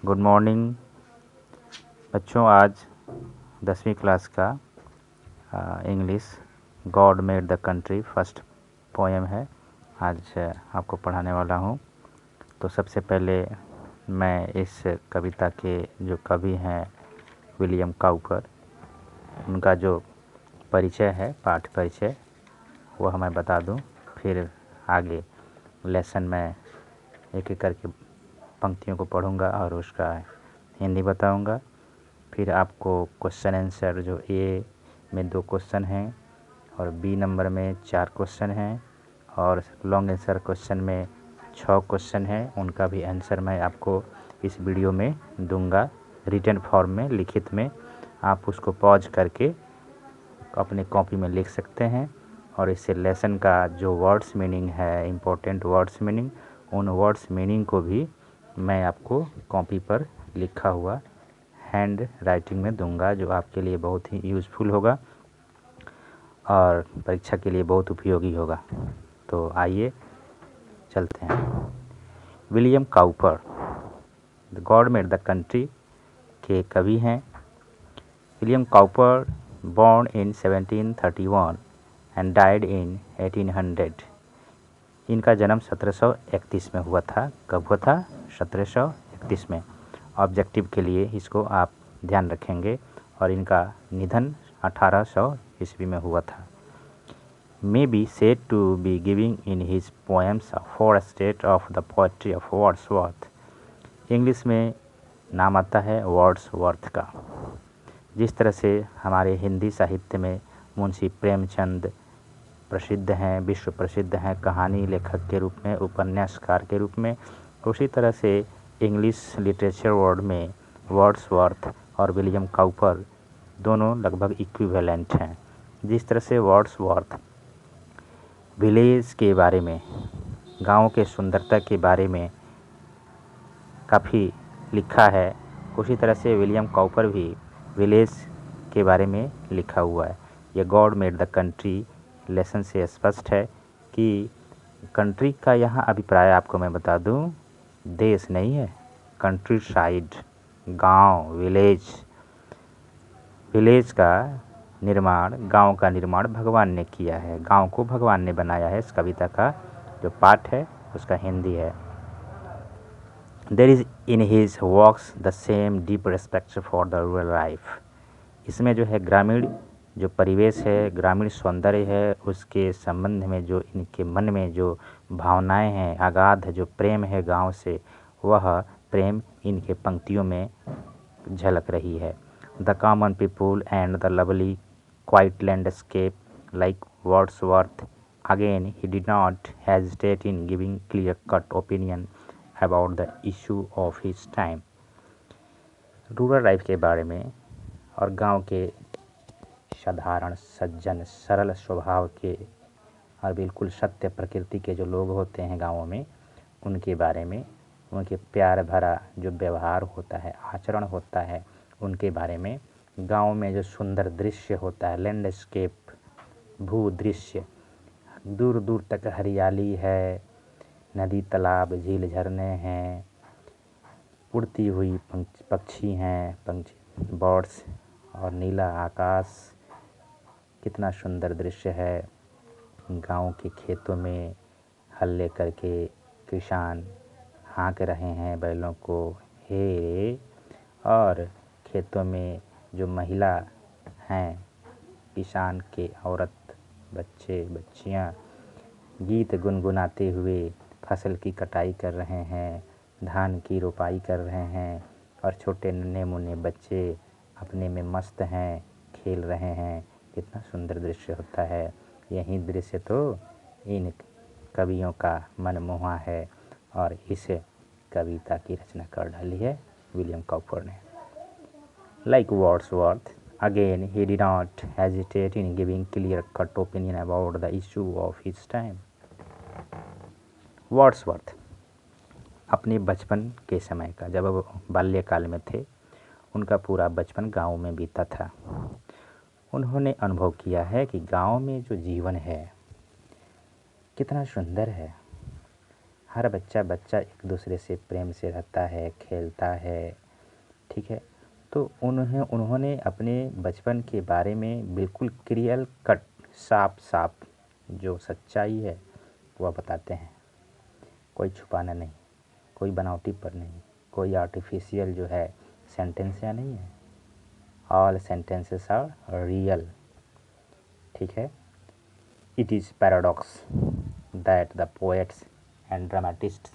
Good morning बच्चों। आज 10वीं क्लास का English God made the country first poem है। आज आपको पढ़ाने वाला हूँ। तो सबसे पहले मैं इस कविता के जो कवि हैं विलियम काउपर, उनका जो परिचय है, पाठ परिचय, वह मैं बता दूँ। फिर आगे लेसन में एक एक करके पंक्तियों को पढ़ूंगा और उसका हिंदी बताऊंगा। फिर आपको क्वेश्चन आंसर जो ए में 2 क्वेश्चन हैं और बी नंबर में 4 क्वेश्चन हैं और लॉन्ग आंसर क्वेश्चन में 6 क्वेश्चन हैं, उनका भी आंसर मैं आपको इस वीडियो में दूंगा रिटन फॉर्म में, लिखित में। आप उसको पॉज करके अपने कॉपी में लिख सकते हैं और इससे लेसन का जो वर्ड्स मीनिंग है, इम्पोर्टेंट वर्ड्स मीनिंग, उन वर्ड्स मीनिंग को भी मैं आपको कॉपी पर लिखा हुआ हैंड राइटिंग में दूंगा, जो आपके लिए बहुत ही यूज़फुल होगा और परीक्षा के लिए बहुत उपयोगी होगा। तो आइए चलते हैं। William Cowper the God made the country के कवि हैं। William Cowper born in 1731 and died in 1800। इनका जन्म 1731 में हुआ था। कब हुआ था? 1731 में। ऑब्जेक्टिव के लिए इसको आप ध्यान रखेंगे। और इनका निधन 1800 ईस्वी में हुआ था। May be said to be giving in his poems for a state of the poetry of Wordsworth। English में नाम आता है वर्ड्सवर्थ का। जिस तरह से हमारे हिंदी साहित्य में मुंशी प्रेमचंद प्रसिद्ध हैं, विश्व प्रसिद्ध हैं कहानी लेखक के रूप में, उपन्यासकार के रूप में, उसी तरह से इंग्लिश लिटरेचर वर्ड में वर्ड्सवर्थ और विलियम काउपर दोनों लगभग इक्विवेलेंट हैं। जिस तरह से वर्ड्सवर्थ विलेज के बारे में, गाँव के सुंदरता के बारे में काफ़ी लिखा है, उसी तरह से विलियम काउपर भी विलेज के बारे में लिखा हुआ है। ये God made the country lesson से स्पष्ट है कि कंट्री का यहाँ अभिप्राय आपको मैं बता दूँ, देश नहीं है, कंट्री साइड, गांव, विलेज। विलेज का निर्माण, गांव का निर्माण भगवान ने किया है, गांव को भगवान ने बनाया है। इस कविता का जो पाठ है उसका हिंदी है। There is in his works the same deep respect for the rural life। इसमें जो है ग्रामीण जो परिवेश है, ग्रामीण सौंदर्य है, उसके संबंध में जो इनके मन में जो भावनाएं हैं, अगाध जो प्रेम है गांव से, वह प्रेम इनके पंक्तियों में झलक रही है। The common people and the lovely quite landscape like Wordsworth. Again he did not hesitate in giving clear cut opinion about the issue of his time. Rural life के बारे में और गांव के साधारण, सज्जन, सरल स्वभाव के और बिल्कुल सत्य प्रकृति के जो लोग होते हैं गाँवों में, उनके बारे में, उनके प्यार भरा जो व्यवहार होता है, आचरण होता है, उनके बारे में, गांव में जो सुंदर दृश्य होता है, लैंडस्केप, भू दृश्य, दूर दूर तक हरियाली है, नदी, तालाब, झील, झरने हैं, उड़ती हुई पक्षी हैं, पंछी, बर्ड्स, और नीला आकाश, कितना सुंदर दृश्य है। गांव के खेतों में हल लेकर के किसान हाँक रहे हैं बैलों को, हे। और खेतों में जो महिला हैं, किसान के औरत, बच्चे, बच्चियां गीत गुनगुनाते हुए फसल की कटाई कर रहे हैं, धान की रोपाई कर रहे हैं, और छोटे नन्हे मुन्ने बच्चे अपने में मस्त हैं, खेल रहे हैं। कितना सुंदर दृश्य होता है। यही दृश्य तो इन कवियों का मनमोहा है और इस कविता की रचना कर डाली है विलियम काउपर ने। Like Wordsworth, again he did not hesitate in giving clear cut opinion about the issue of his time. Wordsworth अपने बचपन के समय का, जब वो बाल्यकाल में थे, उनका पूरा बचपन गांव में बीता था। उन्होंने अनुभव किया है कि गांव में जो जीवन है कितना सुंदर है। हर बच्चा बच्चा एक दूसरे से प्रेम से रहता है, खेलता है, ठीक है। तो उन्होंने अपने बचपन के बारे में बिल्कुल क्लियर कट, साफ साफ जो सच्चाई है वह बताते हैं। कोई छुपाना नहीं, कोई बनावटीपन नहीं, कोई आर्टिफिशियल जो है सेंटेंस या नहीं है। ऑल सेंटेंसेस आर रियल, ठीक है। It is paradox that the poets and dramatists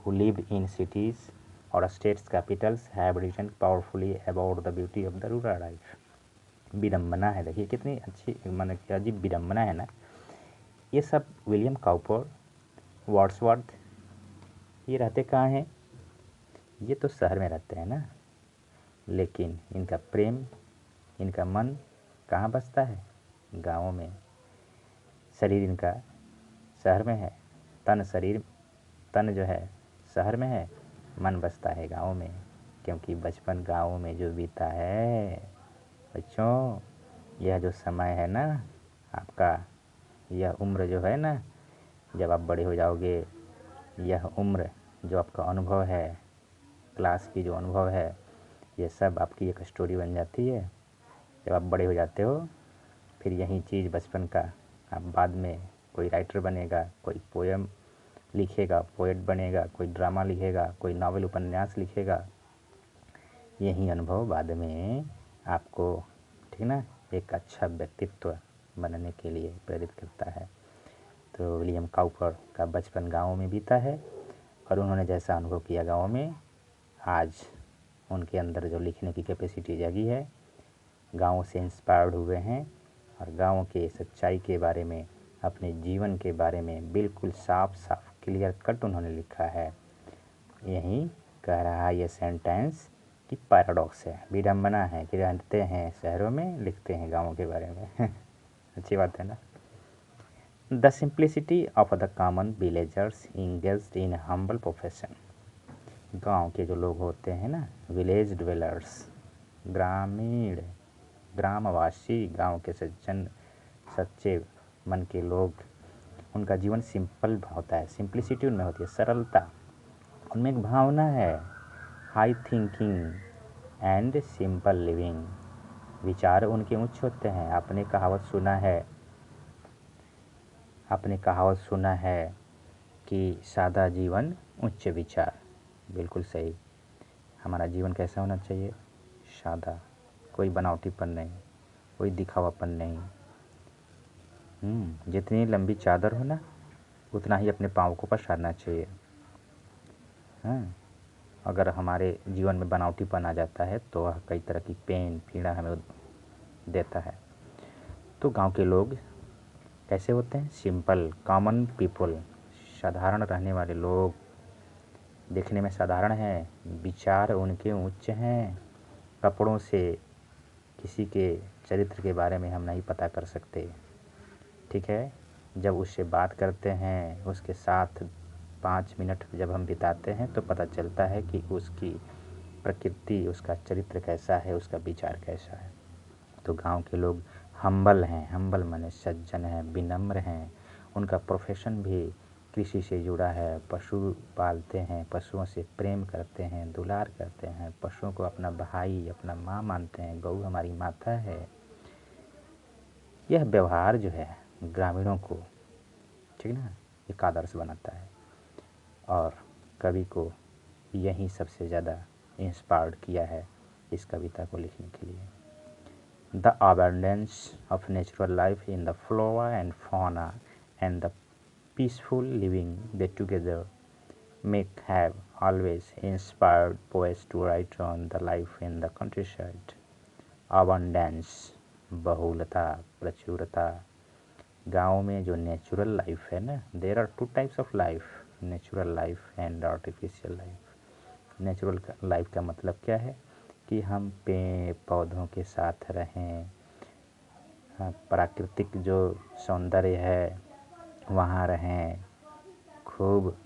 who live in cities or states capitals have written powerfully about the beauty of the rural life। विडम्बना है, देखिए कितनी अच्छी मतलब कि अजीब विडम्बना है ना। ये सब विलियम काउपर, वर्ड्सवर्थ, ये रहते कहाँ हैं? ये तो शहर में रहते हैं ना, लेकिन इनका प्रेम, इनका मन कहाँ बसता है? गाँवों में। शरीर इनका शहर में है, तन जो है शहर में है, मन बसता है गाँव में, क्योंकि बचपन गाँव में जो बीता है बच्चों, यह जो समय है ना आपका, यह उम्र जो है ना, जब आप बड़े हो जाओगे, यह उम्र जो आपका अनुभव है, क्लास की जो अनुभव है, ये सब आपकी एक स्टोरी बन जाती है। जब आप बड़े हो जाते हो, फिर यही चीज़ बचपन का आप बाद में कोई राइटर बनेगा, कोई पोएम लिखेगा, पोएट बनेगा, कोई ड्रामा लिखेगा, कोई नावल उपन्यास लिखेगा। यही अनुभव बाद में आपको, ठीक ना, एक अच्छा व्यक्तित्व बनने के लिए प्रेरित करता है। तो विलियम काउपर का बचपन गाँव में बीता है, और उन्होंने जैसा अनुभव किया गाँव में, आज उनके अंदर जो लिखने की कैपेसिटी जगी है, गाँव से इंस्पायर्ड हुए हैं, और गाँव के सच्चाई के बारे में, अपने जीवन के बारे में बिल्कुल साफ साफ क्लियर कट उन्होंने लिखा है। यही कह रहा है ये सेंटेंस कि पैराडॉक्स है, विडम्बना है कि रहते हैं शहरों में, लिखते हैं गाँवों के बारे में। अच्छी बात है ना। The simplicity of the common villagers engaged in humble profession. गांव के जो लोग होते हैं ना, विलेज ड्वेलर्स, ग्रामीण, ग्रामवासी, गांव के सच्चे मन के लोग, उनका जीवन सिंपल होता है। सिंप्लिसिटी उनमें होती है, सरलता, उनमें एक भावना है, high thinking and simple living. विचार उनके उच्च होते हैं। आपने कहावत सुना है कि सादा जीवन उच्च विचार। बिल्कुल सही। हमारा जीवन कैसा होना चाहिए? सादा, कोई बनावटीपन नहीं, कोई दिखावापन नहीं। जितनी लंबी चादर हो ना, उतना ही अपने पाँव को पसारना चाहिए। अगर हमारे जीवन में बनावटीपन आ जाता है तो वह कई तरह की पेन, पीड़ा हमें देता है। तो गांव के लोग कैसे होते हैं? सिंपल, कॉमन पीपल, साधारण रहने वाले लोग, देखने में साधारण हैं, विचार उनके उच्च हैं। कपड़ों से किसी के चरित्र के बारे में हम नहीं पता कर सकते, ठीक है। जब उससे बात करते हैं, उसके साथ 5 मिनट जब हम बिताते हैं, तो पता चलता है कि उसकी प्रकृति, उसका चरित्र कैसा है, उसका विचार कैसा है। तो गांव के लोग हम्बल हैं, हम्बल माने सज्जन हैं, विनम्र हैं। उनका प्रोफेशन भी कृषि से जुड़ा है, पशु पालते हैं, पशुओं से प्रेम करते हैं, दुलार करते हैं, पशुओं को अपना भाई, अपना माँ मानते हैं, गऊ हमारी माता है। यह व्यवहार जो है ग्रामीणों को, ठीक ना, एक आदर्श बनाता है, और कवि को यही सबसे ज़्यादा इंस्पायर्ड किया है इस कविता को लिखने के लिए। The abundance of natural life in the flora and fauna and the peaceful living they together make have always inspired poets to write on the life in the countryside. Abundance, बहुलता, प्रचुरता। गाँव में जो नेचुरल लाइफ है ना, there are 2 types of life, natural life and artificial life. Natural life का मतलब क्या है? कि हम पेड़ पौधों के साथ रहें, प्राकृतिक जो सौंदर्य है वहाँ रहें, खूब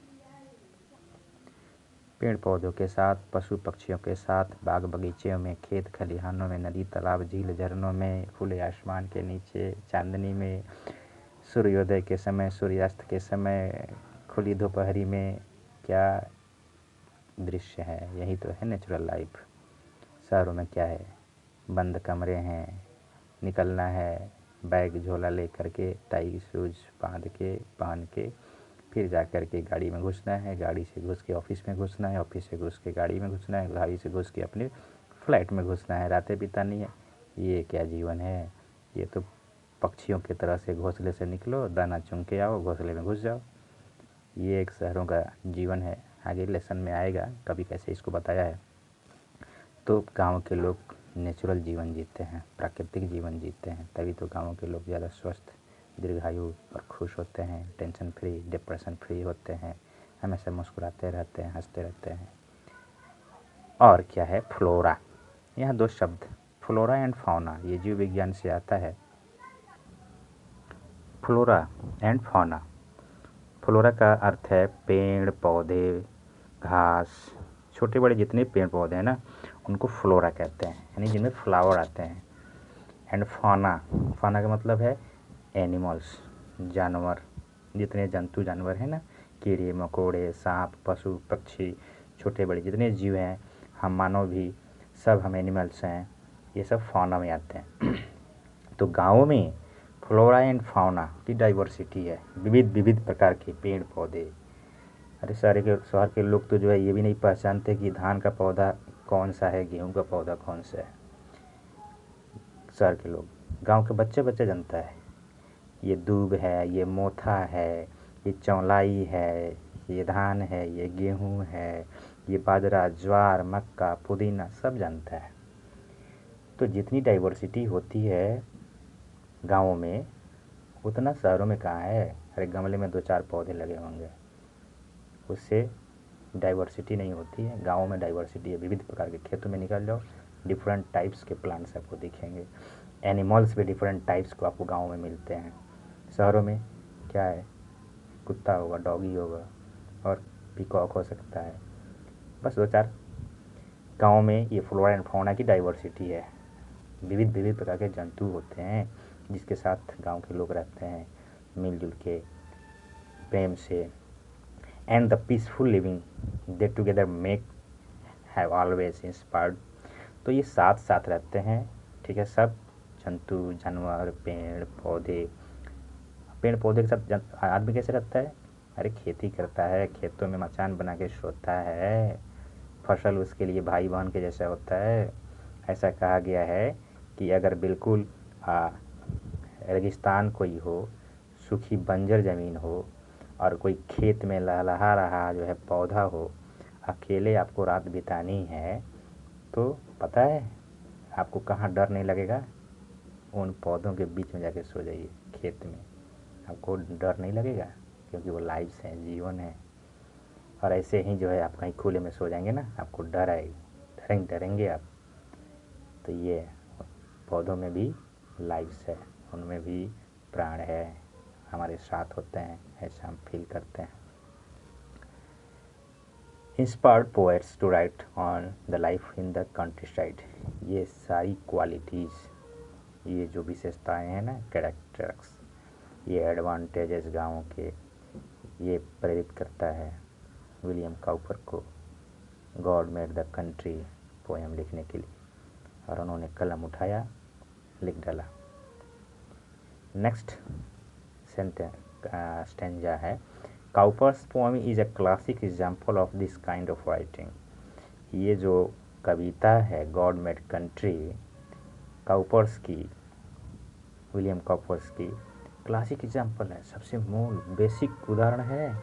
पेड़ पौधों के साथ, पशु पक्षियों के साथ, बाग बगीचों में, खेत खलिहानों में, नदी तालाब झील झरनों में, खुले आसमान के नीचे, चांदनी में, सूर्योदय के समय, सूर्यास्त के समय, खुली दोपहरी में क्या दृश्य है, यही तो है नेचुरल लाइफ। शहरों में क्या है, बंद कमरे हैं, निकलना है बैग झोला ले करके, टाई शूज पहन के फिर जा कर के गाड़ी में घुसना है, गाड़ी से घुस के ऑफिस में घुसना है, ऑफिस से घुस के गाड़ी में घुसना है, गाड़ी से घुस के अपने फ्लाइट में घुसना है, रातें बितानी है। ये क्या जीवन है, ये तो पक्षियों की तरह से घोंसले से निकलो, दाना चुन के आओ, घोंसले में घुस जाओ। ये एक शहरों का जीवन है। आगे लेसन में आएगा कभी कैसे इसको बताया है। तो गांव के लोग नेचुरल जीवन जीते हैं, प्राकृतिक जीवन जीते हैं, तभी तो गांव के लोग ज़्यादा स्वस्थ, दीर्घायु और खुश होते हैं, टेंशन फ्री, डिप्रेशन फ्री होते हैं, हमेशा मुस्कुराते रहते हैं, हंसते रहते हैं। और क्या है, फ्लोरा। यहाँ दो शब्द फ्लोरा एंड फौना, ये जीव विज्ञान से आता है। Flora and fauna. फ्लोरा का अर्थ है पेड़ पौधे, घास, छोटे बड़े जितने पेड़ पौधे हैं ना उनको फ्लोरा कहते हैं, यानी जिनमें फ्लावर आते हैं। एंड फौना, फौना का मतलब है एनिमल्स, जानवर, जितने जंतु जानवर हैं ना, कीड़े मकोड़े, सांप, पशु पक्षी, छोटे बड़े जितने जीव हैं, हम मानव भी, सब हम एनिमल्स हैं, ये सब फौना में आते हैं। तो गाँव में फ्लोरा एंड फौना की डाइवर्सिटी है, विविध विविध प्रकार के पेड़ पौधे। अरे शहर के लोग तो जो है ये भी नहीं पहचानते कि धान का पौधा कौन सा है, गेहूं का पौधा कौन सा है। शहर के लोग, गांव के बच्चे बच्चे जानता है, ये दूब है, ये मोथा है, ये चौलाई है, ये धान है, ये गेहूं है, ये बाजरा, ज्वार, मक्का, पुदीना, सब जानता है। तो जितनी डाइवर्सिटी होती है गाँवों में उतना शहरों में कहाँ है। अरे गमले में 2-4 पौधे लगे होंगे, उससे डाइवर्सिटी नहीं होती है। गाँव में डाइवर्सिटी है, विविध प्रकार के खेतों में निकल जाओ, डिफरेंट टाइप्स के प्लांट्स आपको दिखेंगे, एनिमल्स भी डिफरेंट टाइप्स को आपको गाँव में मिलते हैं। शहरों में क्या है, कुत्ता होगा, डॉगी होगा और पीकॉक हो सकता है, बस 2-4। गाँव में ये फ्लोरा एंड फौना की डाइवर्सिटी है, विविध विविध प्रकार के जंतु होते हैं जिसके साथ गांव के लोग रहते हैं मिलजुल के, प्रेम से। And the peaceful living they together make have always inspired. तो ये साथ साथ रहते हैं, ठीक है, सब जंतु जानवर, पेड़ पौधे के साथ आदमी कैसे रहता है। अरे खेती करता है, खेतों में मचान बना के सोता है, फसल उसके लिए भाई बहन के जैसा होता है। ऐसा कहा गया है कि अगर बिल्कुल रेगिस्तान कोई हो, सूखी बंजर ज़मीन हो और कोई खेत में लहलहा रहा जो है पौधा हो, अकेले आपको रात बितानी है, तो पता है आपको कहाँ डर नहीं लगेगा, उन पौधों के बीच में जाके सो जाइए खेत में, आपको डर नहीं लगेगा क्योंकि वो लाइव्स हैं, जीवन है। और ऐसे ही जो है आप कहीं खुले में सो जाएंगे ना, आपको डर आएगी, डरेंगे आप। तो ये पौधों में भी लाइव्स है, उनमें भी प्राण है, हमारे साथ होते हैं, ऐसा हम फील करते हैं। Inspired poets to write on the life in the countryside. ये सारी क्वालिटीज़, ये जो विशेषताएं हैं ना, कैरेक्टर्स, ये एडवांटेजेस गाँव के, ये प्रेरित करता है विलियम काउपर को God made the country poem लिखने के लिए, और उन्होंने कलम उठाया, लिख डाला। नेक्स्ट स्टेंजा है, Cowper's poem is a classic example of this kind of writing. ये जो कविता है गॉड मेड कंट्री, काउपर्स की, विलियम काउपर्स की क्लासिक एग्जाम्पल है, सबसे मूल बेसिक उदाहरण है।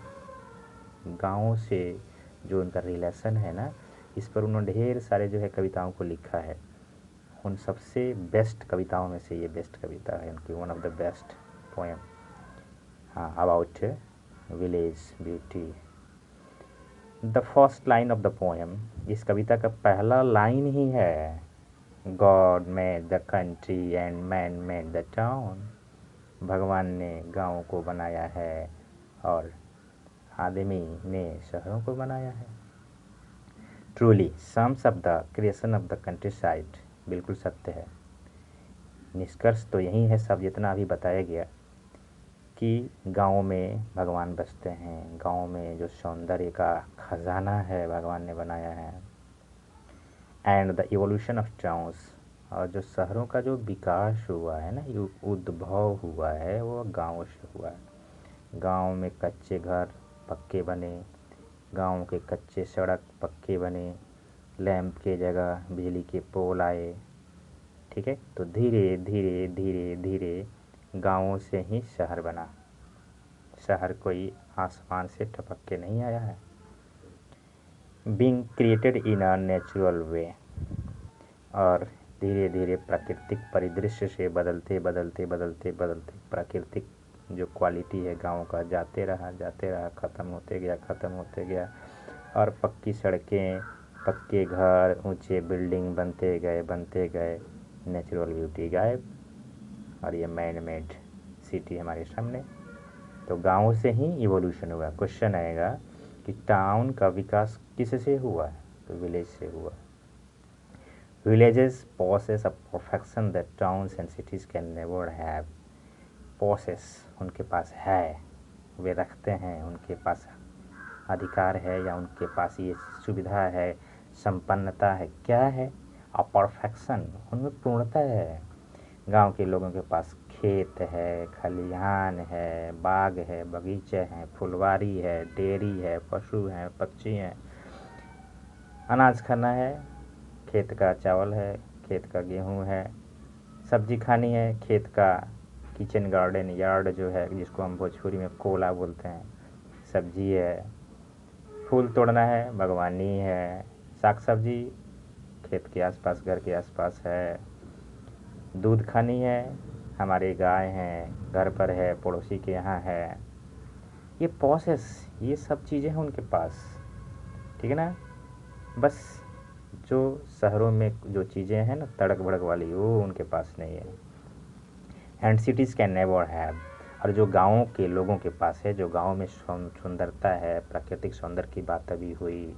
गाँव से जो उनका रिलेशन है ना, इस पर उन्होंने ढेर सारे जो है कविताओं को लिखा है। उन सबसे बेस्ट कविताओं में से ये बेस्ट कविता है उनकी, one of the best poem, हाँ, about village beauty. The first line of the poem, इस कविता का पहला लाइन ही है, God made the country and man made the town. भगवान ने गाँव को बनाया है और आदमी ने शहरों को बनाया है। Truly sums of the creation of the country side, बिल्कुल सत्य है। निष्कर्ष तो यही है सब जितना अभी बताया गया कि गाँव में भगवान बसते हैं, गाँव में जो सौंदर्य का खजाना है भगवान ने बनाया है। And the evolution of towns, और जो शहरों का जो विकास हुआ है ना, उद्भव हुआ है, वो गाँव से हुआ है। गाँव में कच्चे घर पक्के बने, गाँव के कच्चे सड़क पक्के बने, लैंप के जगह बिजली के पोल आए। ठीक है, तो धीरे धीरे धीरे धीरे गाँवों से ही शहर बना। शहर कोई आसमान से टपक के नहीं आया है। Being created in a natural way, और धीरे धीरे प्राकृतिक परिदृश्य से बदलते बदलते बदलते बदलते प्राकृतिक जो क्वालिटी है गाँव का जाते रहा, ख़त्म होते गया, ख़त्म होते गया। और पक्की सड़कें, पक्के घर, ऊंचे बिल्डिंग बनते गए, नेचुरल ब्यूटी गायब, और ये मैन मेड सिटी हमारे सामने। तो गाँव से ही इवोल्यूशन हुआ। क्वेश्चन आएगा कि टाउन का विकास किससे हुआ है, तो विलेज से हुआ। Villages possess a perfection that towns and cities can never have। possess उनके पास है, वे रखते हैं, उनके पास अधिकार है, या उनके पास ये सुविधा है, संपन्नता है। क्या है? अ परफेक्शन, उनमें पूर्णता है। गांव के लोगों के पास खेत है, खलिहान है, बाग है, बगीचे हैं, फुलवारी है, डेयरी है, पशु हैं, पक्षी हैं। अनाज खाना है, खेत का चावल है, खेत का गेहूँ है। सब्जी खानी है, खेत का किचन गार्डन, यार्ड जो है, जिसको हम भोजपुरी में कोला बोलते हैं, सब्जी है। फूल तोड़ना है, बागवानी है। साग सब्जी खेत के आसपास, घर के आसपास है। दूध खानी है, हमारे गाय हैं, घर पर है, पड़ोसी के यहाँ है। ये प्रोसेस, ये सब चीज़ें हैं उनके पास। ठीक है ना। बस जो शहरों में जो चीज़ें हैं ना तड़क भड़क वाली, वो उनके पास नहीं है। And cities can never have, और जो गाँवों के लोगों के पास है, जो गाँव में सुंदरता है, प्राकृतिक सौंदर्य की बात अभी हुई,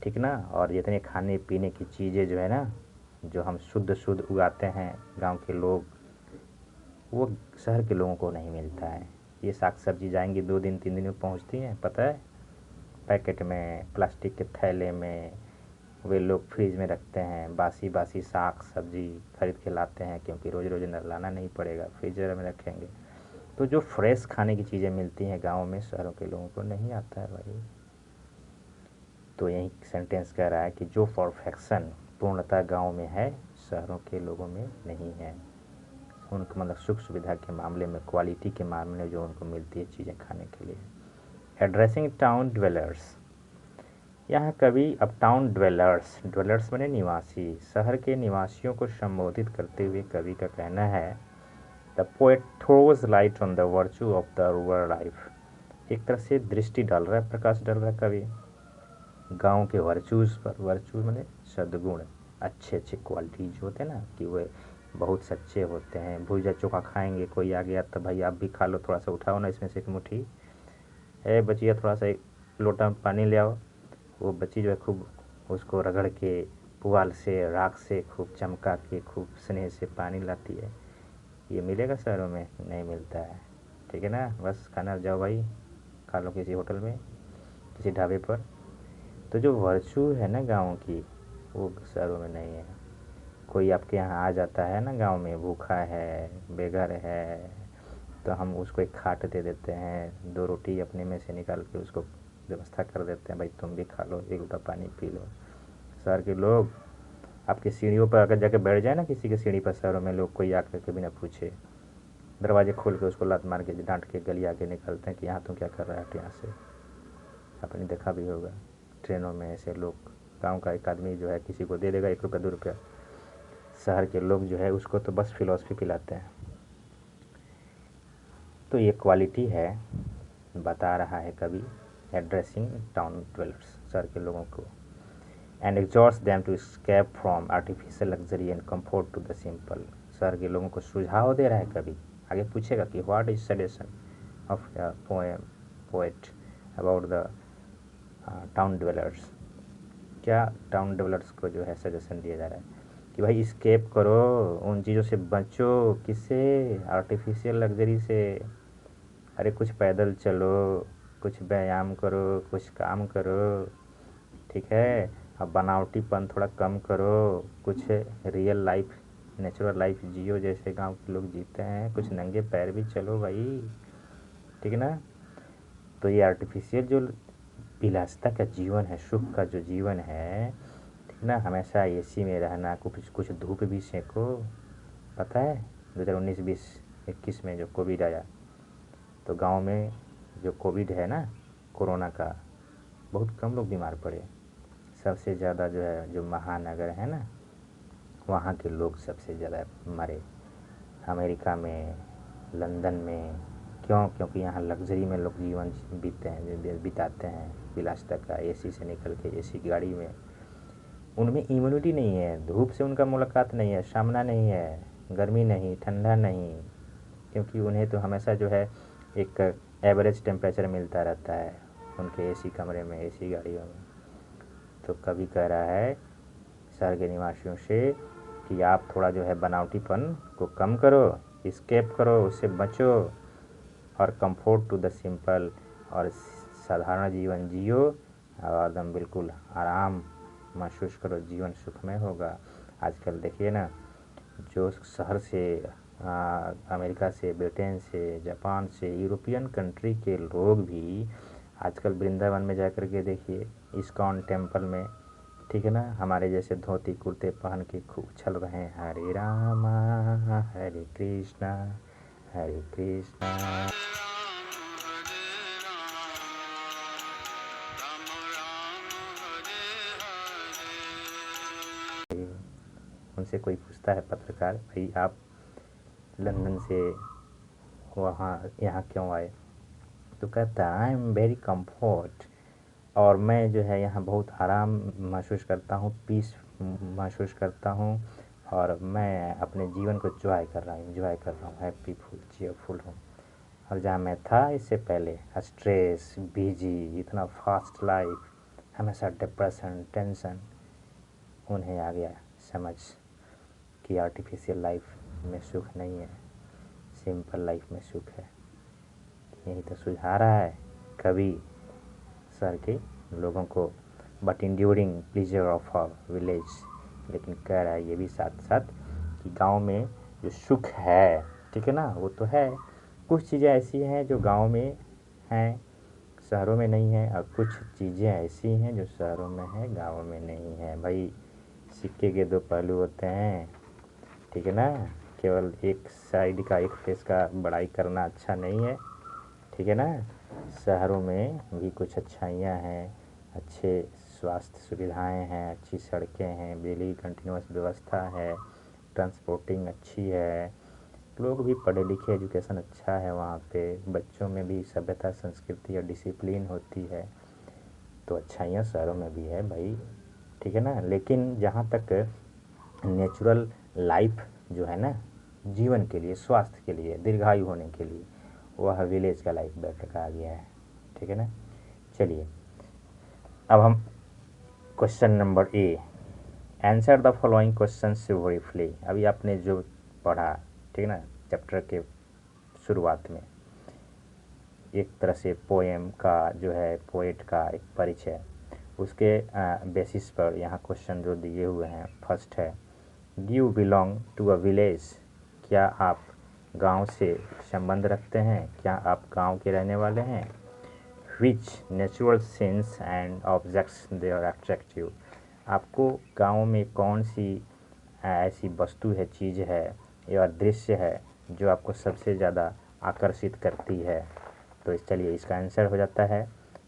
ठीक ना। और जितने खाने पीने की चीज़ें जो है ना, जो हम शुद्ध शुद्ध उगाते हैं गांव के लोग, वो शहर के लोगों को नहीं मिलता है। ये साग सब्जी जाएंगी 2 दिन 3 दिन में पहुंचती हैं, पता है, पैकेट में, प्लास्टिक के थैले में वे लोग फ्रिज में रखते हैं। बासी बासी साग सब्जी खरीद के लाते हैं, क्योंकि रोज़ रोज़ लाना नहीं पड़ेगा, फ्रीजर में रखेंगे। तो जो फ्रेश खाने की चीज़ें मिलती हैं गाँव में, शहरों के लोगों को नहीं आता है भाई। तो यही सेंटेंस कह रहा है कि जो परफेक्शन, पूर्णता गांव में है, शहरों के लोगों में नहीं है। उनको मतलब सुख सुविधा के मामले में, क्वालिटी के मामले में जो उनको मिलती है चीज़ें खाने के लिए। एड्रेसिंग टाउन ड्वेलर्स, यहाँ कवि अब टाउन ड्वेलर्स, ड्वेलर्स माने निवासी, शहर के निवासियों को संबोधित करते हुए कवि का कहना है, the poet throws light on the virtue of the rural life. एक तरह से दृष्टि डाल रहा है, प्रकाश डाल रहा है कवि गाँव के वर्चूज़ पर। वर्चू माने सद्गुण, अच्छे अच्छे क्वालिटी जो होते हैं ना, कि वे बहुत सच्चे होते हैं। भुजा चोखा खाएंगे, कोई आ गया तो भाई आप भी खा लो, थोड़ा सा उठाओ ना इसमें से एक मुट्ठी, बचिया थोड़ा सा एक लोटा में पानी ले आओ। वो बच्ची जो है खूब उसको रगड़ के, पुआल से, राख से खूब चमका के, खूब स्नेह से पानी लाती है। ये मिलेगा शहरों में? नहीं मिलता है। ठीक है ना। बस खाना जाओ भाई, खा लो किसी होटल में, किसी ढाबे पर। तो जो वर्चू है ना गाँव की, वो शहरों में नहीं है। कोई आपके यहाँ आ जाता है ना गाँव में, भूखा है, बेघर है, तो हम उसको एक खाट दे देते हैं, 2 रोटी अपने में से निकाल के उसको व्यवस्था कर देते हैं, भाई तुम भी खा लो, एक लोटा पानी पी लो। शहर के लोग आपकी सीढ़ियों पर अगर जाके बैठ जाए ना, किसी की सीढ़ी पर शहरों में लोग, कोई आकर के बिना पूछे दरवाजे खोल के उसको लात मार के डांट के गली आके निकलते हैं कि यहाँ तुम क्या कर रहा है, यहाँ से। आपने देखा भी होगा ट्रेनों में ऐसे लोग। गांव का एक आदमी जो है किसी को दे देगा 1 रुपया 2 रुपया, शहर के लोग जो है उसको तो बस फिलॉसफी पिलाते हैं। तो ये क्वालिटी है, बता रहा है कवि, एड्रेसिंग टाउन ड्वेलर्स, शहर के लोगों को, and exhorts them to escape from artificial luxury and comfort to the simple. शहर के लोगों को सुझाव दे रहा है कवि। आगे पूछेगा कि what is suggestion of poem poet about the town dwellers. क्या टाउन डेवलपर्स को जो है सजेशन दिया जा रहा है कि भाई स्केप करो, उन चीज़ों से बचो। किससे? आर्टिफिशियल लग्जरी से, अरे कुछ पैदल चलो, कुछ व्यायाम करो, कुछ काम करो, ठीक है। अब बनावटीपन थोड़ा कम करो, कुछ रियल लाइफ, नेचुरल लाइफ जियो जैसे गांव के लोग जीते हैं, कुछ नंगे पैर भी चलो भाई, ठीक है ना। तो ये आर्टिफिशियल जो विलासिता का जीवन है, सुख का जो जीवन है, ठीक ना, हमेशा एसी में रहना, कुछ कुछ धूप भी सेको। पता है 2019, 20, 21 में जो कोविड आया, तो गांव में जो कोविड है ना, कोरोना का, बहुत कम लोग बीमार पड़े। सबसे ज़्यादा जो है, जो महानगर है ना, वहाँ के लोग सबसे ज़्यादा मरे। अमेरिका में, लंदन में। क्यों? क्योंकि यहाँ लग्जरी में लोग जीवन बिताते हैं, विलासिता का, एसी से निकल के एसी गाड़ी में। उनमें इम्यूनिटी नहीं है, धूप से उनका मुलाकात नहीं है, सामना नहीं है, गर्मी नहीं, ठंडा नहीं, क्योंकि उन्हें तो हमेशा जो है एक एवरेज टेम्परेचर मिलता रहता है उनके एसी कमरे में, एसी गाड़ियों में। तो कभी कह रहा है शहर के निवासियों से कि आप थोड़ा जो है बनावटीपन को कम करो, एस्केप करो, उससे बचो, और कंफर्ट टू द सिंपल, और साधारण जीवन जियो, और एकदम बिल्कुल आराम महसूस करो, जीवन सुखमय होगा। आजकल देखिए ना, जो शहर से अमेरिका से, ब्रिटेन से, जापान से, यूरोपियन कंट्री के लोग भी आजकल वृंदावन में जा कर के देखिए, इस्कॉन टेम्पल में, ठीक है ना, हमारे जैसे धोती कुर्ते पहन के खूब चल रहे हैं, हरे रामा हरे कृष्णा हरे कृष्णा। उनसे कोई पूछता है पत्रकार, भाई आप लंदन से वहाँ यहाँ क्यों आए? तो कहता है आई एम वेरी कम्फर्ट, और मैं जो है यहाँ बहुत आराम महसूस करता हूँ, पीस महसूस करता हूँ, और मैं अपने जीवन को एंजॉय कर रहा हूँ, हैप्पी फुल चीयरफुल हूँ। और जहाँ मैं था इससे पहले, स्ट्रेस, बिजी, इतना फास्ट लाइफ, हमेशा डिप्रेशन, टेंशन, उन्हें आ गया समझ कि आर्टिफिशियल लाइफ में सुख नहीं है, सिंपल लाइफ में सुख है। यही तो सुझा रहा है कवि शहर के लोगों को, but enduring pleaser of a village. लेकिन कह रहा है ये भी साथ साथ कि गांव में जो सुख है, ठीक है ना, वो तो है, कुछ चीज़ें ऐसी हैं जो गांव में हैं, शहरों में नहीं है, और कुछ चीज़ें ऐसी हैं जो शहरों में है, गाँव में नहीं है। भाई सिक्के के दो पहलू होते हैं, ठीक है ना, केवल एक साइड का, एक फेस का बड़ाई करना अच्छा नहीं है, ठीक है ना। शहरों में भी कुछ अच्छाइयाँ हैं, अच्छे स्वास्थ्य सुविधाएं हैं, अच्छी सड़कें हैं, बिजली की कंटिन्यूस व्यवस्था है, ट्रांसपोर्टिंग अच्छी है, लोग भी पढ़े लिखे, एजुकेशन अच्छा है वहाँ पे, बच्चों में भी सभ्यता, संस्कृति और डिसिप्लिन होती है। तो अच्छाइयाँ शहरों में भी है भाई, ठीक है ना। लेकिन जहाँ तक नेचुरल लाइफ जो है ना, जीवन के लिए, स्वास्थ्य के लिए, दीर्घायु होने के लिए, वह विलेज का लाइफ बेटर कहा गया है, ठीक है ना। चलिए अब हम question number A, answer the following question briefly. अभी आपने जो पढ़ा, ठीक है ना, चैप्टर के शुरुआत में एक तरह से पोएम का जो है, पोएट का एक परिचय, उसके बेसिस पर यहाँ क्वेश्चन जो दिए हुए हैं। फर्स्ट है, you belong to a village, क्या आप गांव से संबंध रखते हैं, क्या आप गांव के रहने वाले हैं। Which natural scenes and objects they are attractive, आपको गांव में कौन सी ऐसी वस्तु है, चीज़ है या दृश्य है जो आपको सबसे ज़्यादा आकर्षित करती है। तो चलिए इसका आंसर हो जाता है,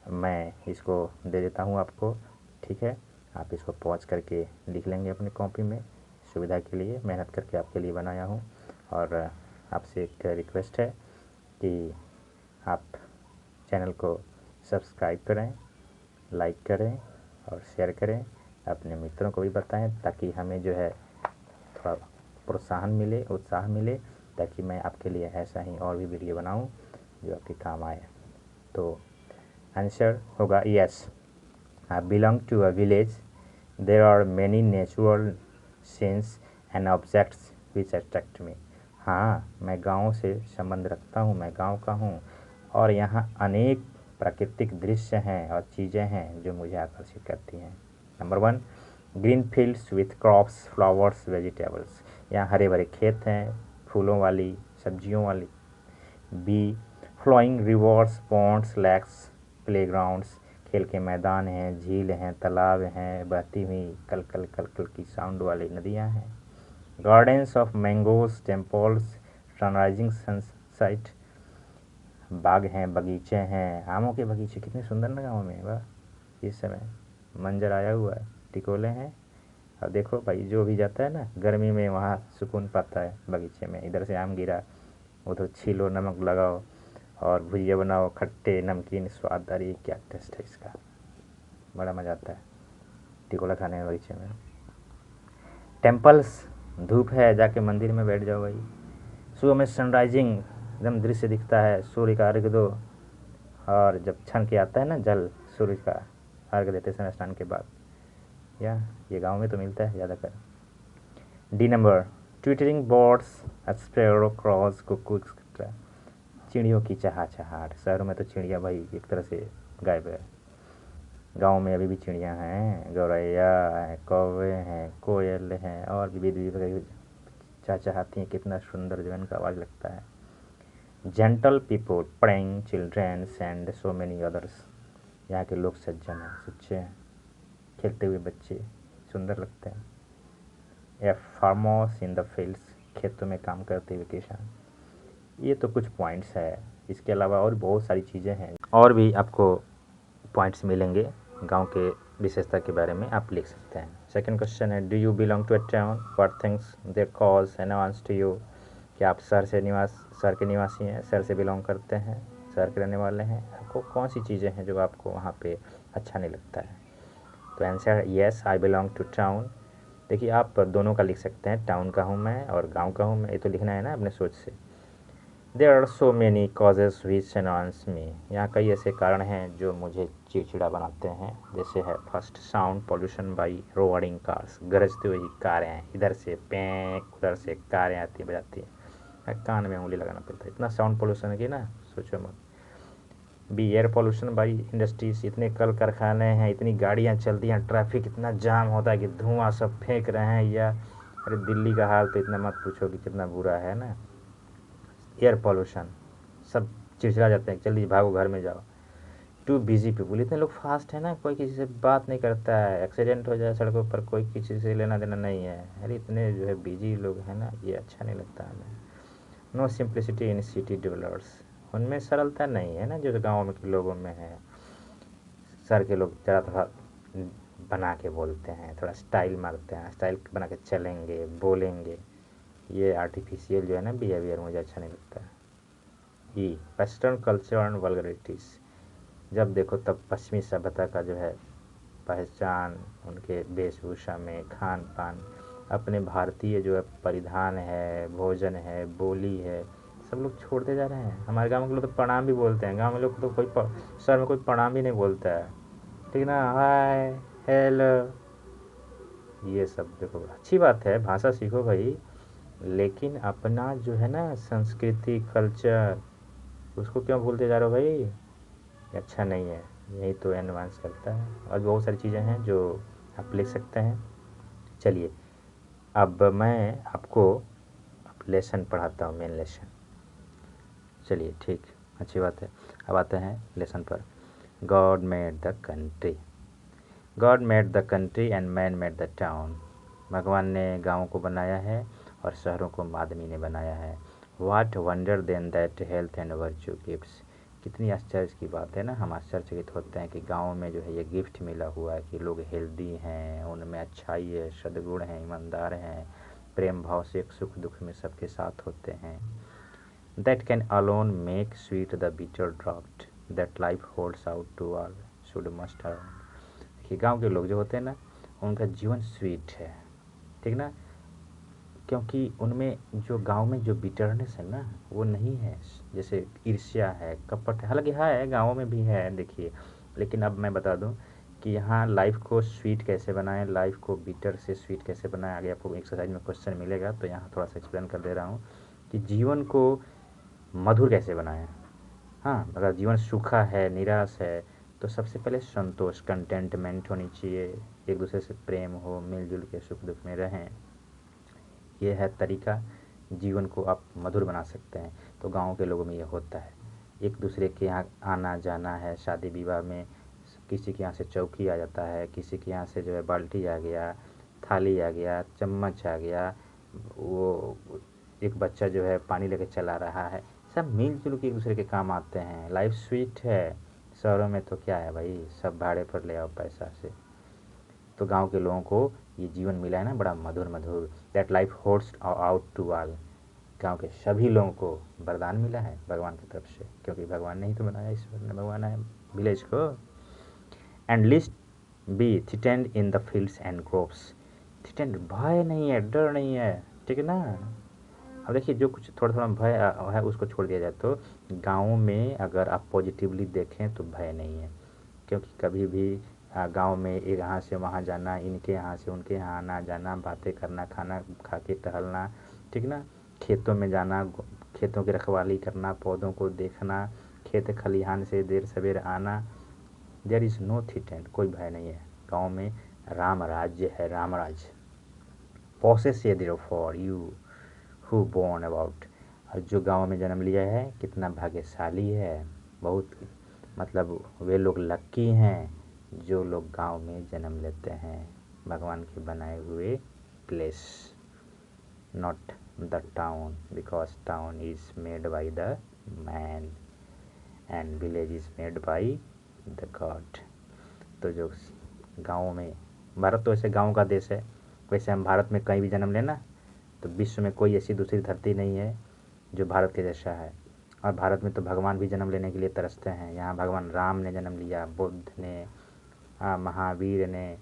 मैं इसको दे देता हूँ आपको, ठीक है। आप इसको पॉज करके लिख लेंगे अपनी कॉपी में, सुविधा के लिए मेहनत करके आपके लिए बनाया हूँ। और आपसे एक रिक्वेस्ट है कि आप चैनल को सब्सक्राइब करें, लाइक करें और शेयर करें, अपने मित्रों को भी बताएं, ताकि हमें जो है थोड़ा प्रोत्साहन मिले, उत्साह मिले, ताकि मैं आपके लिए ऐसा ही और भी वीडियो बनाऊं जो आपके काम आए। तो आंसर होगा yes, I belong to a village, there are many natural scenes and objects which attract me. हाँ, मैं गाँव से संबंध रखता हूँ, मैं गाँव का हूँ, और यहाँ अनेक प्राकृतिक दृश्य हैं और चीज़ें हैं जो मुझे आकर्षित करती हैं। Number 1, green fields with crops, flowers, vegetables. यहाँ हरे भरे खेत हैं, फूलों वाली, सब्जियों वाली। B, flowing rivers, ponds, lakes, playgrounds. खेल के मैदान हैं, झील हैं, तालाब हैं, बहती हुई कल कल कल कल की साउंड वाली नदियाँ हैं। Gardens of mangoes, temples, sunrising sunset. बाग हैं, बगीचे हैं, आमों के बगीचे कितने सुंदर ना गाँव में, वाह। इस समय मंजर आया हुआ है, टिकोले हैं। और देखो भाई, जो भी जाता है ना गर्मी में वहाँ सुकून पाता है बगीचे में। इधर से आम गिरा, उधर छीलो, नमक लगाओ और भुजिया बनाओ, खट्टे नमकीन स्वाद। अरे क्या टेस्ट है इसका, बड़ा मज़ा आता है टिकोला खाने में बगीचे में। टेम्पल्स, धूप है, जाके मंदिर में बैठ जाओ भाई। सुबह में सनराइजिंग एकदम दृश्य दिखता है, सूर्य का अर्घ दो। और जब छन के आता है ना जल, सूर्य का अर्घ देते समय स्नान के बाद। या ये गांव में तो मिलता है ज़्यादातर। D number, twittering birds, sparrow, crows, cuckoo, चिड़ियों की चहचहाट। शहरों में तो चिड़िया भाई एक तरह से गायब है, गांव में अभी भी चिड़िया हैं, गौरैया हैं, कौवे हैं, कोयल हैं और विविध विविध चहचहाती हैं। कितना सुंदर जो इनका आवाज़ लगता है। Gentle people, playing childrens and so many others. यहाँ के लोग सज्जन हैं, सच्चे हैं, खेलते हुए बच्चे सुंदर लगते हैं। ए फार्मर्स इन द फील्ड्स, खेतों में काम करते हुए किसान। ये तो कुछ पॉइंट्स है, इसके अलावा और बहुत सारी चीज़ें हैं, और भी आपको पॉइंट्स मिलेंगे गांव के विशेषता के बारे में, आप लिख सकते हैं। सेकंड क्वेश्चन है, do you belong to a town, what things there cause announce to you. क्या आप शहर के निवासी हैं, शहर से बिलोंग करते हैं, शहर के रहने वाले हैं। आपको कौन सी चीज़ें हैं जो आपको वहाँ पे अच्छा नहीं लगता है। तो आंसर है yes, I belong to town. देखिए आप दोनों का लिख सकते हैं, टाउन का हूँ मैं और गाँव का हूँ मैं, ये तो लिखना है ना अपने सोच से। There are so many causes which annoys me. यहाँ कई ऐसे कारण हैं जो मुझे चिड़चिड़ा बनाते हैं। जैसे है first, sound pollution by roaring cars. गरजती हुई कारें, इधर से पैंक, उधर से कारें आती बजाती हैं, कान में उंगली लगाना पड़ता है, इतना साउंड पोल्यूशन है कि ना सोचो मत। B, air pollution by industries. इतने कल कारखाने हैं, इतनी गाड़ियाँ चलती हैं, ट्रैफिक इतना जाम होता है कि धुआं सब फेंक रहे हैं। या अरे दिल्ली का हाल तो इतना मत पूछो कि कितना बुरा है ना। एयर पोल्यूशन, सब चिड़चिड़ा जाते हैं, जल्दी भागो घर में जाओ। टू बिजी पीपुल, इतने लोग फास्ट है ना, कोई किसी से बात नहीं करता है, एक्सीडेंट हो जाए सड़कों पर कोई किसी से लेना देना नहीं है। अरे इतने जो है बिजी लोग हैं ना, ये अच्छा नहीं लगता हमें। No simplicity in city developers, उनमें सरलता नहीं है ना जो गाँव में के लोगों में है। शहर के लोग ज़रा थोड़ा बना के बोलते हैं, थोड़ा स्टाइल मारते हैं, स्टाइल बना के चलेंगे बोलेंगे। ये आर्टिफिशियल जो है ना बिहेवियर मुझे अच्छा नहीं लगता है। ई, वेस्टर्न कल्चर एंड वल्गरिटीज़। जब देखो तब पश्चिमी सभ्यता का जो है पहचान, उनके वेशभूषा में, खान पान, अपने भारतीय जो है परिधान है, भोजन है, बोली है, सब लोग छोड़ते जा रहे हैं। हमारे गांव के लोग तो प्रणाम भी बोलते हैं, गांव में लोग तो कोई शहर में कोई प्रणाम भी नहीं बोलता है, ठीक ना, हाय हेलो। ये सब देखो अच्छी बात है, भाषा सीखो भाई, लेकिन अपना जो है ना संस्कृति कल्चर, उसको क्यों भूलते जा रहे हो भाई, ये अच्छा नहीं है। यही तो एडवांस करता है। और बहुत सारी चीज़ें हैं जो आप लिख सकते हैं। चलिए अब मैं आपको लेसन पढ़ाता हूँ, मेन लेसन। चलिए ठीक, अच्छी बात है। अब आते हैं लेसन पर। God made the country, God made the country and man made the town. भगवान ने गाँव को बनाया है और शहरों को आदमी ने बनाया है। What wonder then that health and virtue gifts. कितनी आश्चर्य की बात है ना, हम आश्चर्यचकित होते हैं कि गाँव में जो है ये गिफ्ट मिला हुआ है कि लोग हेल्दी हैं, उनमें अच्छाई है, सद्गुण हैं, ईमानदार हैं, प्रेम भाव से एक सुख दुख में सबके साथ होते हैं। That can alone make sweet the bitter draught that life holds out to all should must earn. देखिए गाँव के लोग जो होते हैं ना, उनका जीवन स्वीट है, ठीक ना, क्योंकि उनमें जो गांव में जो बिटरनेस है ना वो नहीं है। जैसे ईर्ष्या है, कपट है, हालांकि है गाँवों में भी है देखिए, लेकिन अब मैं बता दूं कि यहाँ लाइफ को स्वीट कैसे बनाएं, लाइफ को बिटर से स्वीट कैसे बनाएं, आगे आपको एक्सरसाइज में क्वेश्चन मिलेगा, तो यहाँ थोड़ा सा एक्सप्लेन कर दे रहा हूँ कि जीवन को मधुर कैसे बनाएं। हाँ, अगर जीवन सूखा है, निराश है, तो सबसे पहले संतोष, कंटेंटमेंट होनी चाहिए, एक दूसरे से प्रेम हो, मिलजुल के सुख दुख में रहें। ये है तरीका, जीवन को आप मधुर बना सकते हैं। तो गाँव के लोगों में ये होता है, एक दूसरे के यहाँ आना जाना है, शादी विवाह में किसी के यहाँ से चौकी आ जाता है, किसी के यहाँ से जो है बाल्टी आ गया, थाली आ गया, चम्मच आ गया, वो एक बच्चा जो है पानी लेके चला रहा है, सब मिलजुल के एक दूसरे के काम आते हैं। लाइफ स्वीट है। शहरों में तो क्या है भाई, सब भाड़े पर ले आओ पैसा से। तो गांव के लोगों को ये जीवन मिला है ना, बड़ा मधुर मधुर, that life holds out to all. गांव के सभी लोगों को वरदान मिला है भगवान की तरफ से, क्योंकि भगवान ने ही तो बनाया, ईश्वर ने भगवान है विलेज को। And lest be threatened in the fields and groves. Threatened, भय नहीं है, डर नहीं है, ठीक है ना। अब देखिए, जो कुछ थोड़ा थोड़ा भय है उसको छोड़ दिया जाए तो गाँव में अगर आप पॉजिटिवली देखें तो भय नहीं है, क्योंकि कभी भी गांव में एक यहाँ से वहाँ जाना, इनके यहाँ से उनके यहाँ आना जाना, बातें करना, खाना खा के टहलना, ठीक ना, खेतों में जाना, खेतों की रखवाली करना, पौधों को देखना, खेत खलिहान से देर सवेर आना, देयर इज़ नो थ्रेट, कोई भय नहीं है। गांव में राम राज्य है, Ram Rajya. Possess ye there for you who born about. और जो गांव में जन्म लिया है कितना भाग्यशाली है, बहुत, मतलब वे लोग लक्की हैं जो लोग गांव में जन्म लेते हैं, भगवान के बनाए हुए place, not the town, because town is made by the man and village is made by the God. तो जो गाँव में, भारत तो ऐसे गाँव का देश है, वैसे हम भारत में कहीं भी जन्म लेना तो विश्व में कोई ऐसी दूसरी धरती नहीं है जो भारत के जैसा है। और भारत में तो भगवान भी जन्म लेने के लिए तरसते हैं। यहाँ भगवान राम ने जन्म लिया, बुद्ध ने, महावीर ने,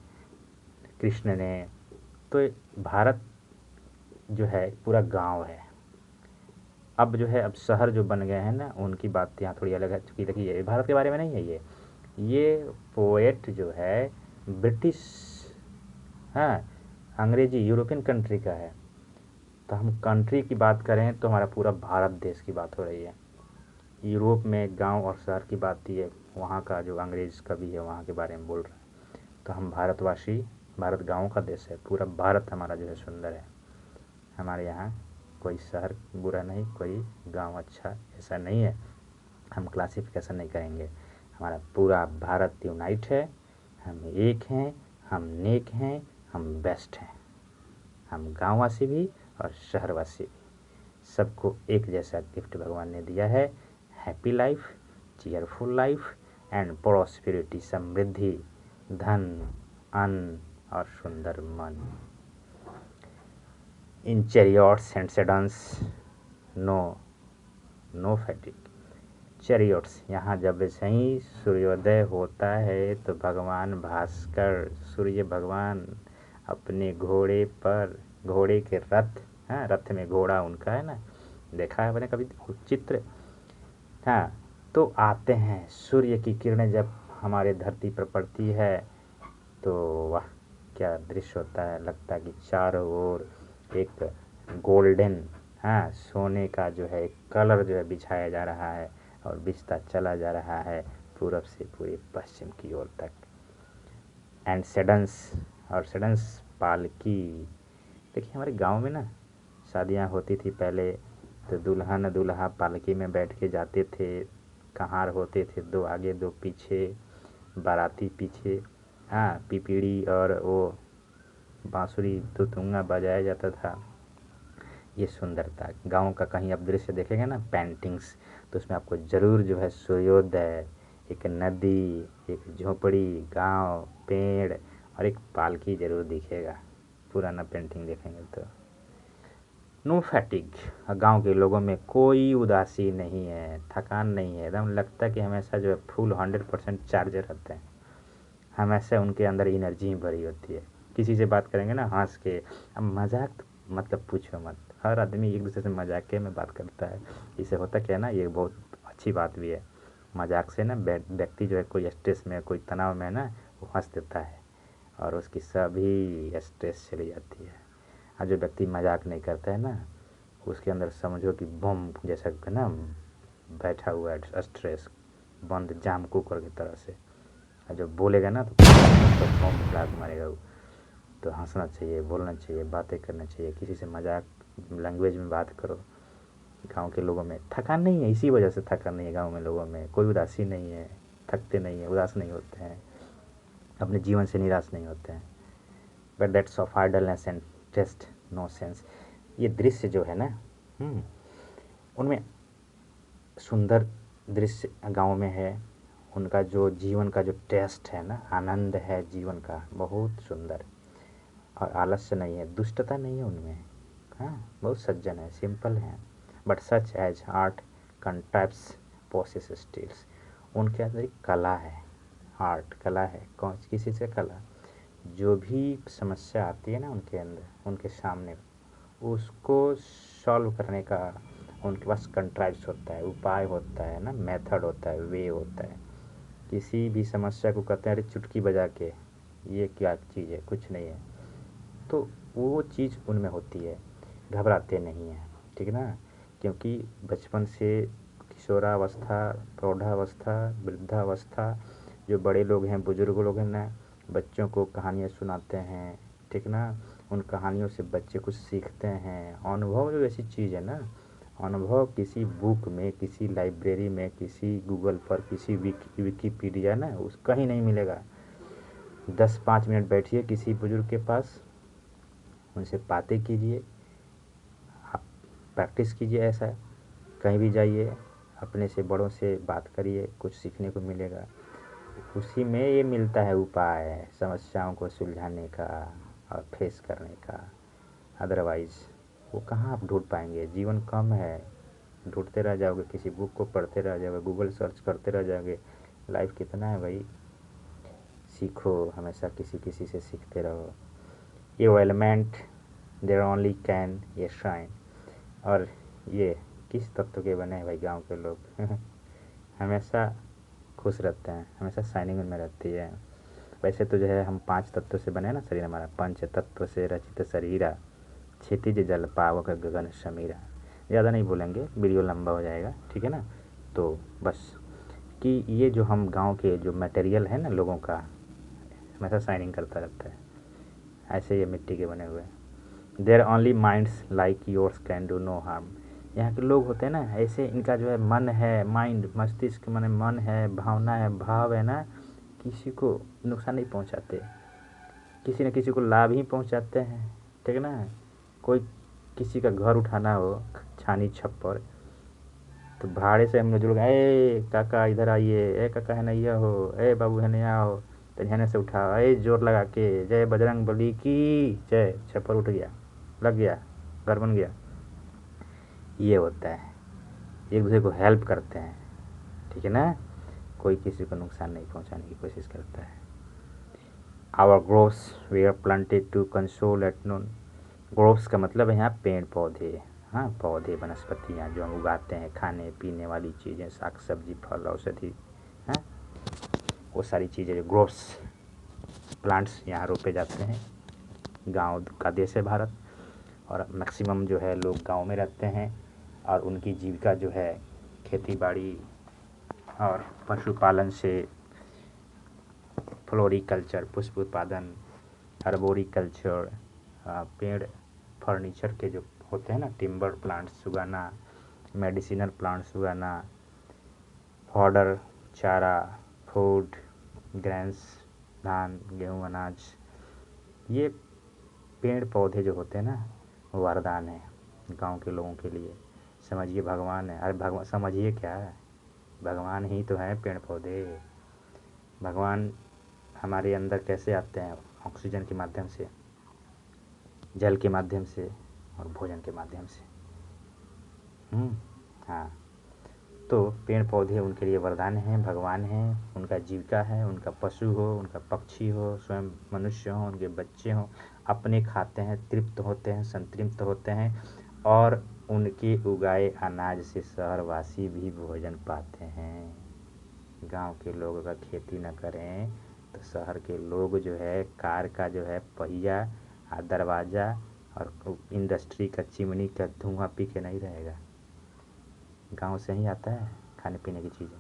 कृष्ण ने। तो भारत जो है पूरा गांव है। अब जो है, अब शहर जो बन गए हैं ना, उनकी बात यहाँ थोड़ी अलग है, क्योंकि देखिए भारत के बारे में नहीं है ये पोएट जो है ब्रिटिश, हाँ, अंग्रेजी यूरोपियन कंट्री का है। तो हम कंट्री की बात करें तो हमारा पूरा भारत देश की बात हो रही है। यूरोप में गांव और शहर की बात ही है, वहाँ का जो अंग्रेज़ कवि है वहाँ के बारे में बोल रहा है। तो हम भारतवासी, भारत गाँव का देश है, पूरा भारत हमारा जो है सुंदर है। हमारे यहाँ कोई शहर बुरा नहीं, कोई गांव अच्छा, ऐसा नहीं है। हम क्लासिफिकेशन नहीं करेंगे, हमारा पूरा भारत यूनाइट है, हम एक हैं, हम नेक हैं, हम बेस्ट हैं। हम गाँववासी भी और शहरवासी भी, सबको एक जैसा गिफ्ट भगवान ने दिया है। Happy life, cheerful life and prosperity, समृद्धि, धन, अन्न और सुंदर मन। In chariots and sedans no fatigue. Chariots, यहाँ जब से ही सूर्योदय होता है तो भगवान भास्कर, सूर्य भगवान अपने घोड़े पर, घोड़े के रथ, हाँ, रथ में घोड़ा उनका है ना, देखा है मैंने कभी चित्र, हाँ, तो आते हैं। सूर्य की किरणें जब हमारे धरती पर पड़ती है तो वाह, क्या दृश्य होता है, लगता है कि चारों ओर एक गोल्डन, हाँ, सोने का जो है एक कलर जो है बिछाया जा रहा है और बिछता चला जा रहा है पूरब से पूरे पश्चिम की ओर तक। एंड सेडन्स, और सेडन्स पालकी। देखिए हमारे गांव में ना शादियां होती थी पहले, तो दुल्हन दूल्हा पालकी में बैठ के जाते थे, कहार होते थे, दो आगे दो पीछे, बाराती पीछे, हाँ, पिपीड़ी और वो बांसुरी तुतुंगा बजाया जाता था। ये सुंदरता गांव का, कहीं आप दृश्य देखेंगे ना पेंटिंग्स, तो उसमें आपको ज़रूर जो है सूर्योदय, एक नदी, एक झोपड़ी, गांव, पेड़ और एक पालकी ज़रूर दिखेगा, पुराना पेंटिंग देखेंगे तो। नो फैटिग, गांव के लोगों में कोई उदासी नहीं है, थकान नहीं है, एकदम लगता है कि हमेशा जो है फुल 100% चार्ज रहते हैं, हमेशा उनके अंदर एनर्जी भरी होती है। किसी से बात करेंगे ना हंस के, अब मजाक तो मतलब पूछो मत, हर आदमी एक दूसरे से मजाक में बात करता है। इससे होता क्या है ना, ये बहुत अच्छी बात भी है, मजाक से ना व्यक्ति जो है कोई स्ट्रेस में, कोई तनाव में है ना, वो हंस देता है और उसकी सभी स्ट्रेस चली जाती है। और जो व्यक्ति मजाक नहीं करता है ना, उसके अंदर समझो कि बम जैसा ना बैठा हुआ है स्ट्रेस बंद जाम कुकर की तरह से, और जब बोलेगा ना तो लात मारेगा वो। तो हंसना चाहिए, बोलना चाहिए, बातें करना चाहिए, किसी से मजाक लैंग्वेज में बात करो। गांव के लोगों में थकान नहीं है, इसी वजह से थकान नहीं है गांव में लोगों में, कोई उदासी नहीं है, थकते नहीं है, उदास नहीं होते हैं, अपने जीवन से निराश नहीं होते हैं। But that's of idleness and test no sense. ये दृश्य जो है ना, उनमें सुंदर दृश्य गांव में है। उनका जो जीवन का जो टेस्ट है ना, आनंद है जीवन का, बहुत सुंदर। और आलस्य नहीं है, दुष्टता नहीं है उनमें। हाँ, बहुत सज्जन है, सिंपल है। But such as art contraps possess stills. उनके अंदर एक कला है, आर्ट कला है। कौन किसी से कला, जो भी समस्या आती है ना उनके अंदर, उनके सामने, उसको सॉल्व करने का उनके पास कंट्राइव्स होता है, उपाय होता है ना, मेथड होता है, वे होता है। किसी भी समस्या को कहते हैं अरे चुटकी बजा के, ये क्या चीज़ है, कुछ नहीं है, तो वो चीज़ उनमें होती है। घबराते नहीं हैं, ठीक ना, क्योंकि बचपन से किशोरावस्था, प्रौढ़ावस्था, वृद्धावस्था, जो बड़े लोग हैं, बुजुर्ग लोग हैं ना, बच्चों को कहानियाँ सुनाते हैं, ठीक ना, उन कहानियों से बच्चे कुछ सीखते हैं। अनुभव जो ऐसी चीज़ है ना, अनुभव किसी बुक में, किसी लाइब्रेरी में, किसी गूगल पर, किसी विकीपीडिया ना, उस कहीं नहीं मिलेगा। 10-5 मिनट बैठिए किसी बुजुर्ग के पास, उनसे बातें कीजिए, आप प्रैक्टिस कीजिए। ऐसा कहीं भी जाइए, अपने से बड़ों से बात करिए, कुछ सीखने को मिलेगा। उसी में ये मिलता है उपाय समस्याओं को सुलझाने का और फेस करने का। अदरवाइज़ वो कहाँ आप ढूंढ पाएंगे, जीवन कम है, ढूंढते रह जाओगे, किसी बुक को पढ़ते रह जाओगे, गूगल सर्च करते रह जाओगे। लाइफ कितना है भाई, सीखो, हमेशा किसी किसी से सीखते रहो। ये एलिमेंट देयर ओनली कैन ये शाइन। और ये किस तत्व के बने हैं भाई गांव के लोग हमेशा खुश रहते हैं, हमेशा शाइनिंग में रहती है। वैसे तो जो है हम 5 तत्वों से बने हैं ना शरीर हमारा, पंच तत्व से रचित शरीरा, क्षितिज जल पावक गगन समीरा। ज़्यादा नहीं बोलेंगे, वीडियो लंबा हो जाएगा, ठीक है ना। तो बस कि ये जो हम गांव के जो मटेरियल है ना लोगों का, हमेशा शाइनिंग करता रहता है, ऐसे ये मिट्टी के बने हुए हैं। There only minds like yours can do no harm. यहाँ के लोग होते हैं ना ऐसे, इनका जो है मन है, माइंड, मस्तिष्क माने मन है, भावना है, भाव है ना, किसी को नुकसान नहीं पहुँचाते, किसी न किसी को लाभ ही पहुँचाते हैं, ठीक है ना। कोई किसी का घर उठाना हो, छानी छप्पर, तो भाड़े से हम लोग, ए काका इधर आइए, ए काका है नैया हो, ए बाबू है नैया हो, तो झने से उठा, ए जोर लगा के, जय बजरंग बली की जय, छप्पर उठ गया, लग गया, घर बन गया। ये होता है, एक दूसरे को हेल्प करते हैं, ठीक है ना, कोई किसी को नुकसान नहीं पहुंचाने की कोशिश करता है। Our groves we are planted to console at noon. Groves का मतलब है यहाँ पेड़ पौधे, हाँ, पौधे, वनस्पतियाँ जो हम उगाते हैं, खाने पीने वाली चीज़ें, साग सब्जी, फल, औषधि, हाँ, वो सारी चीज़ें जो ग्रोव्स प्लांट्स यहाँ रोपे जाते हैं। गांव का देश है भारत, और मैक्सिमम जो है लोग गांव में रहते हैं, और उनकी जीविका जो है खेती बाड़ी और पशुपालन से, फ्लोरिकल्चर पुष्प उत्पादन, अर्बोरिकल्चर, पेड़ फर्नीचर के जो होते हैं ना, टिम्बर प्लांट्स उगाना, मेडिसिनल प्लांट्स उगाना, फॉडर चारा, फूड ग्रेन्स, धान गेहूँ अनाज, ये पेड़ पौधे जो होते हैं ना, वरदान है गांव के लोगों के लिए। समझिए भगवान है, अरे भगवान समझिए क्या है, भगवान ही तो है पेड़ पौधे। भगवान हमारे अंदर कैसे आते हैं, ऑक्सीजन के माध्यम से, जल के माध्यम से और भोजन के माध्यम से। हाँ, तो पेड़ पौधे उनके लिए वरदान हैं, भगवान हैं, उनका जीविका है। उनका पशु हो, उनका पक्षी हो, स्वयं मनुष्य हो, उनके बच्चे हों, अपने खाते हैं, तृप्त होते हैं, संतृप्त होते हैं, और उनके उगाए अनाज से शहरवासी भी भोजन पाते हैं। गांव के लोग अगर खेती न करें तो शहर के लोग जो है कार का जो है पहिया, दरवाज़ा और इंडस्ट्री का चिमनी का धुआं पी के नहीं रहेगा। गांव से ही आता है खाने पीने की चीज़ें,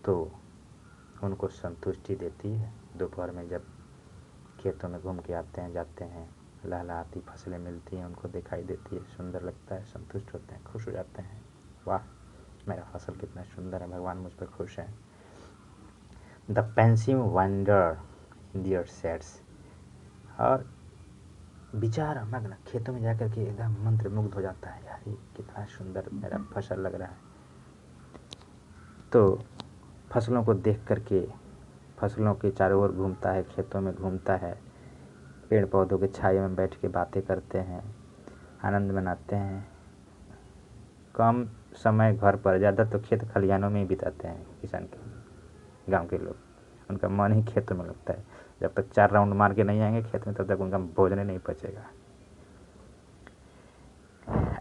तो उनको संतुष्टि देती है। दोपहर में जब खेतों में घूम के आते हैं, जाते हैं, लहलहाती फसलें मिलती हैं, उनको दिखाई देती है, सुंदर लगता है, संतुष्ट होते हैं, खुश हो जाते हैं, वाह मेरा फसल कितना सुंदर है, भगवान मुझ पर खुश है। The pensive wonder in their sets, और विचार मग्न खेतों में जाकर के एकदम मंत्रमुग्ध हो जाता है, यार ये कितना सुंदर मेरा फसल लग रहा है। तो फसलों को देख करके, फसलों के चारों ओर घूमता है, खेतों में घूमता है, पेड़ पौधों के छाए में बैठ के बातें करते हैं, आनंद मनाते हैं। कम समय घर पर, ज़्यादा तो खेत खलिहानों में ही बिताते हैं किसान के, गांव के लोग। उनका मन ही खेतों में लगता है। जब तक 4 राउंड मार के नहीं आएंगे खेत में, तब तक उनका भोजन नहीं पचेगा।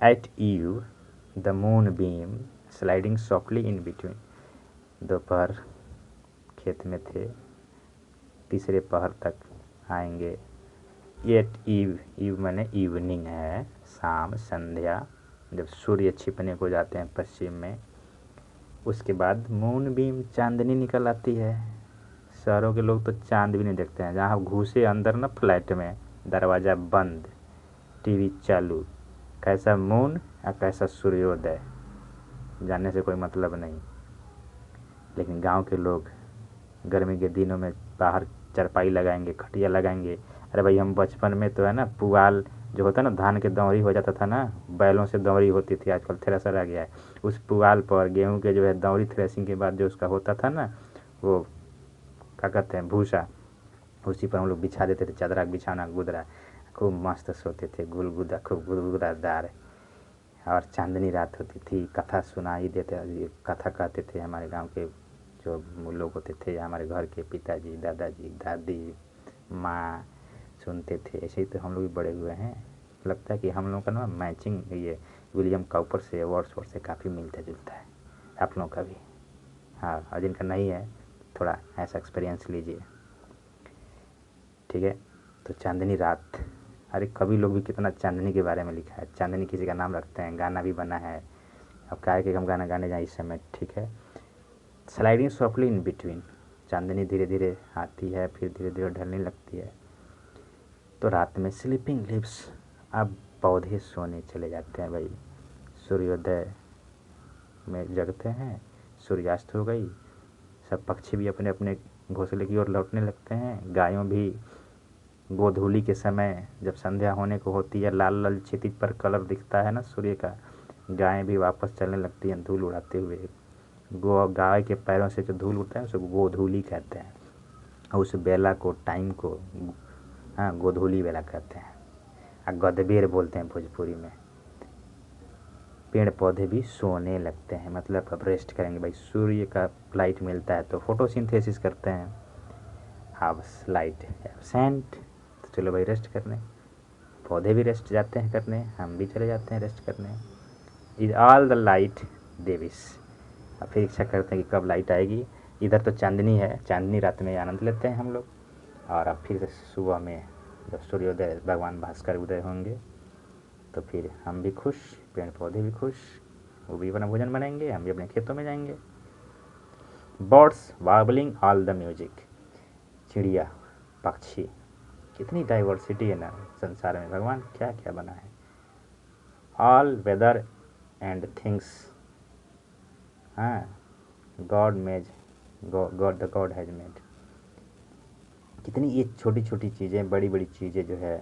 At eve the moon beam sliding softly in between, दोपहर खेत में थे, तीसरे पहर तक आएंगे। एट ईव, ईव माने इवनिंग है, शाम, संध्या, जब सूर्य छिपने को जाते हैं पश्चिम में, उसके बाद मून बीम, चांदनी निकल आती है। शहरों के लोग तो चांद भी नहीं देखते हैं। जहाँ घुसे अंदर ना फ्लैट में, दरवाज़ा बंद, टीवी चालू, कैसा मून और कैसा सूर्योदय, जानने से कोई मतलब नहीं। लेकिन गांव के लोग गर्मी के दिनों में बाहर चरपाई लगाएंगे, खटिया लगाएंगे। अरे भाई हम बचपन में तो है ना, पुआल जो होता है ना, धान के दौरी हो जाता था ना, बैलों से दौरी होती थी, आजकल थ्रेसर आ गया है। उस पुआल पर गेहूं के जो है दौरी, थ्रेसिंग के बाद जो उसका होता था ना, वो क्या कहते हैं, भूसा, उसी पर हम लोग बिछा देते थे, चादरा बिछाना, गुदरा, खूब मस्त सोते थे, गुलगुदा, खूब गुदगुदादार। और चांदनी रात होती थी, कथा सुनाई देते, कथा कहते थे हमारे गांव के जो लोग होते थे, हमारे घर के पिताजी, दादाजी, दादी, माँ सुनते थे। ऐसे ही तो हम लोग भी बड़े हुए हैं। लगता है कि हम लोगों का ना मैचिंग ये विलियम काउपर से, वर्ड्सवर्थ से काफ़ी मिलता जुलता है। आप लोगों का भी, हाँ, और जिनका नहीं है थोड़ा ऐसा एक्सपीरियंस लीजिए, ठीक है। तो चांदनी रात, अरे कवि लोग भी कितना चांदनी के बारे में लिखा है। चांदनी किसी का नाम रखते हैं, गाना भी बना है। अब क्या है कि हम गाना गाने जाए इस समय, ठीक है। स्लाइडिंग सॉफ्टली इन बिटवीन, चांदनी धीरे धीरे आती है, फिर धीरे धीरे ढलने लगती है। तो रात में स्लीपिंग लिप्स, अब पौधे सोने चले जाते हैं भाई, सूर्योदय में जगते हैं, सूर्यास्त हो गई, सब पक्षी भी अपने अपने घोंसले की ओर लौटने लगते हैं। गायों भी गोधूली के समय जब संध्या होने को होती है, लाल लाल क्षितिज पर कलर दिखता है ना सूर्य का, गायें भी वापस चलने लगती हैं धूल उड़ाते हुए। गाय के पैरों से जो धूल उड़ता है उसे गोधूली कहते हैं, और उस बेला को, टाइम को, हाँ, गोधूली बेला कहते हैं, और गदबेर बोलते हैं भोजपुरी में। पेड़ पौधे भी सोने लगते हैं, मतलब अब रेस्ट करेंगे भाई, सूर्य का लाइट मिलता है तो फोटोसिंथेसिस करते हैं। अब लाइट एब्सेंट, तो चलो भाई रेस्ट करने, पौधे भी रेस्ट जाते हैं करने, हम भी चले जाते हैं रेस्ट करने। इज ऑल द लाइट देविस, अब फिर इच्छा करते हैं कि कब लाइट आएगी। इधर तो चांदनी है, चांदनी रात में आनंद लेते हैं हम लोग। और अब फिर सुबह में जब सूर्योदय, भगवान भास्कर उदय होंगे, तो फिर हम भी खुश, पेड़ पौधे भी खुश, वो भी अपना भोजन बनाएंगे, हम भी अपने खेतों में जाएंगे। बर्ड्स वार्बलिंग ऑल द म्यूजिक, चिड़िया, पक्षी, कितनी डाइवर्सिटी है ना संसार में, भगवान क्या क्या बना है। ऑल वेदर एंड थिंग्स, हाँ, गॉड मेज, God the God has made, कितनी ये छोटी छोटी चीज़ें, बड़ी बड़ी चीज़ें जो है,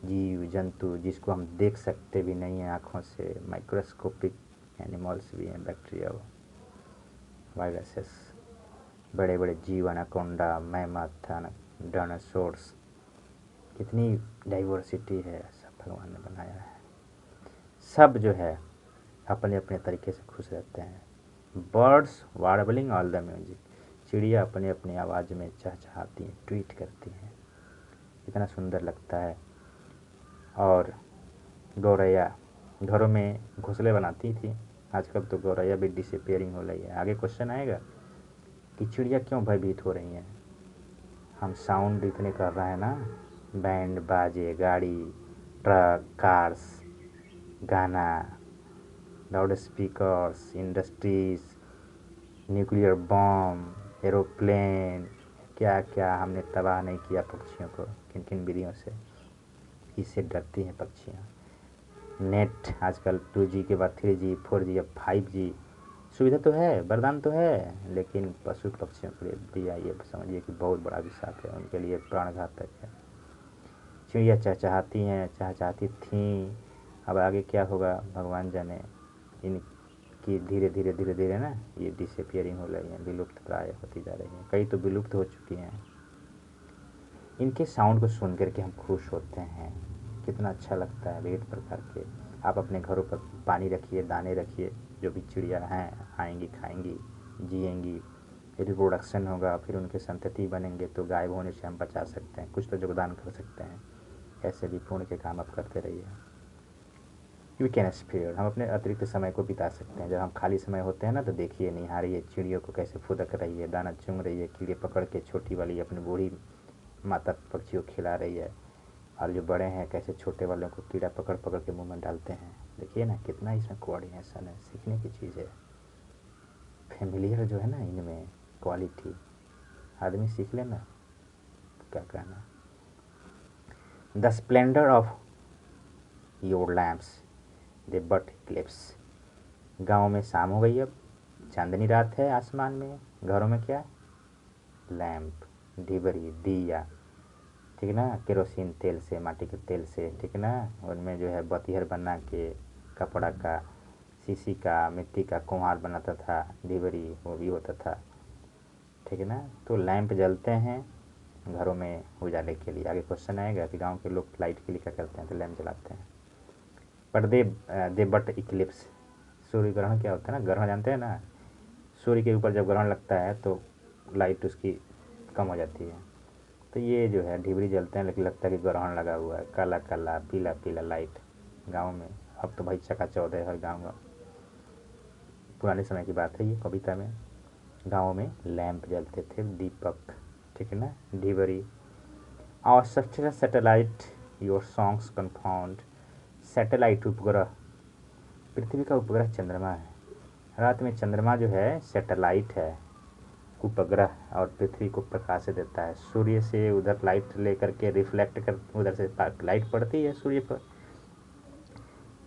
जीव जंतु जिसको हम देख सकते भी नहीं हैं आँखों से, माइक्रोस्कोपिक एनिमल्स भी हैं, बैक्टीरिया, वायरसेस, बड़े बड़े जीव, एनाकोंडा, मैमथ, डायनासोर्स, कितनी डाइवर्सिटी है, सब भगवान ने बनाया है। सब जो है अपने अपने तरीके से खुश रहते हैं। बर्ड्स वार्बलिंग ऑल द म्यूजिक, चिड़िया अपनी अपनी आवाज़ में चहचहाती हैं, ट्वीट करती हैं, इतना सुंदर लगता है। और गौरैया घरों में घोंसले बनाती थी, आजकल तो गौरैया भी डिसअपियरिंग हो रही है। आगे क्वेश्चन आएगा कि चिड़िया क्यों भयभीत हो रही हैं। हम साउंड इतने कर रहे हैं ना, बैंड बाजे, गाड़ी, ट्रक, कार्स, गाना, loud speakers, industries, nuclear bomb, aeroplane, क्या क्या हमने तबाह नहीं किया पक्षियों को, किन किन विधियों से। इससे डरती हैं पक्षियाँ। नेट आजकल 2G के बाद 3G 4G अब 5G सुविधा तो है, वरदान तो है, लेकिन पशु पक्षियों के लिए भैया ये समझिए कि बहुत बड़ा अभिशाप है, उनके लिए प्राणघातक है। चिड़िया चहचहाती हैं, चहचहाती थीं, अब आगे क्या होगा भगवान जाने। इनकी धीरे धीरे धीरे धीरे ना ये डिसअपियरिंग हो रही हैं, विलुप्त प्राय होती जा रही हैं, कई तो विलुप्त हो चुकी हैं। इनके साउंड को सुन करके हम खुश होते हैं, कितना अच्छा लगता है। विविध प्रकार के आप अपने घरों पर पानी रखिए, दाने रखिए, जो भी चिड़िया हैं आएंगी, खाएंगी, जिएंगी, रिप्रोडक्शन होगा, फिर उनके संतति बनेंगे, तो गायब होने से हम बचा सकते हैं, कुछ तो योगदान कर सकते हैं। ऐसे भी पुण्य के काम आप करते रहिए। वी कैन स्पेयर, हम अपने अतिरिक्त समय को बिता सकते हैं। जब हम खाली समय होते हैं ना तो देखिए, निहारिए चिड़ियों को कैसे फुदक रही है, दाना चुंग रही है, कीड़े पकड़ के छोटी वाली अपनी बूढ़ी माता पक्षी को खिला रही है, और जो बड़े हैं कैसे छोटे वालों को कीड़ा पकड़ पकड़ के मुंह में डालते हैं। देखिए ना कितना इसमें कोऑर्डिनेशन है, सीखने की चीज़ है। फैमिलियर जो है ना इनमें क्वालिटी, आदमी सीख लेना, क्या कहना। The splendour of your lamps they but Eclipse. गाँव में शाम हो गई, अब चांदनी रात है आसमान में, घरों में क्या, लैम्प, ढिबरी, दिया, ठीक ना, केरोसिन तेल से, माटी के तेल से, ठीक ना, उनमें जो है बतीहर बना के कपड़ा का, शीशी का, मिट्टी का कुम्हार बनाता था, ढिबरी वो भी होता था, ठीक है ना। तो लैंप जलते हैं घरों में उजाले के लिए। आगे क्वेश्चन आएगा कि गांव के लोग लाइट के लिए क्या करते हैं, तो लैंप जलाते हैं। बट दे बट इक्लिप्स, सूर्य ग्रहण क्या होता है ना, ग्रहण जानते हैं ना, सूर्य के ऊपर जब ग्रहण लगता है तो लाइट उसकी कम हो जाती है। तो ये जो है ढिबरी जलते हैं, लेकिन लगता है कि ग्रहण लगा हुआ है, काला काला पीला पीला लाइट गांव में। अब तो भाई चकाचौंध है हर गांव का, पुराने समय की बात है ये, कविता में गाँव में लैंप जलते थे, दीपक, ठीक है ना, ढिबरी। और satellite your songs confound. Satellite उपग्रह, पृथ्वी का उपग्रह चंद्रमा है। रात में चंद्रमा जो है सैटेलाइट है, उपग्रह, और पृथ्वी को प्रकाश देता है। सूर्य से उधर लाइट लेकर के रिफ्लेक्ट कर, उधर से लाइट पड़ती है सूर्य पर।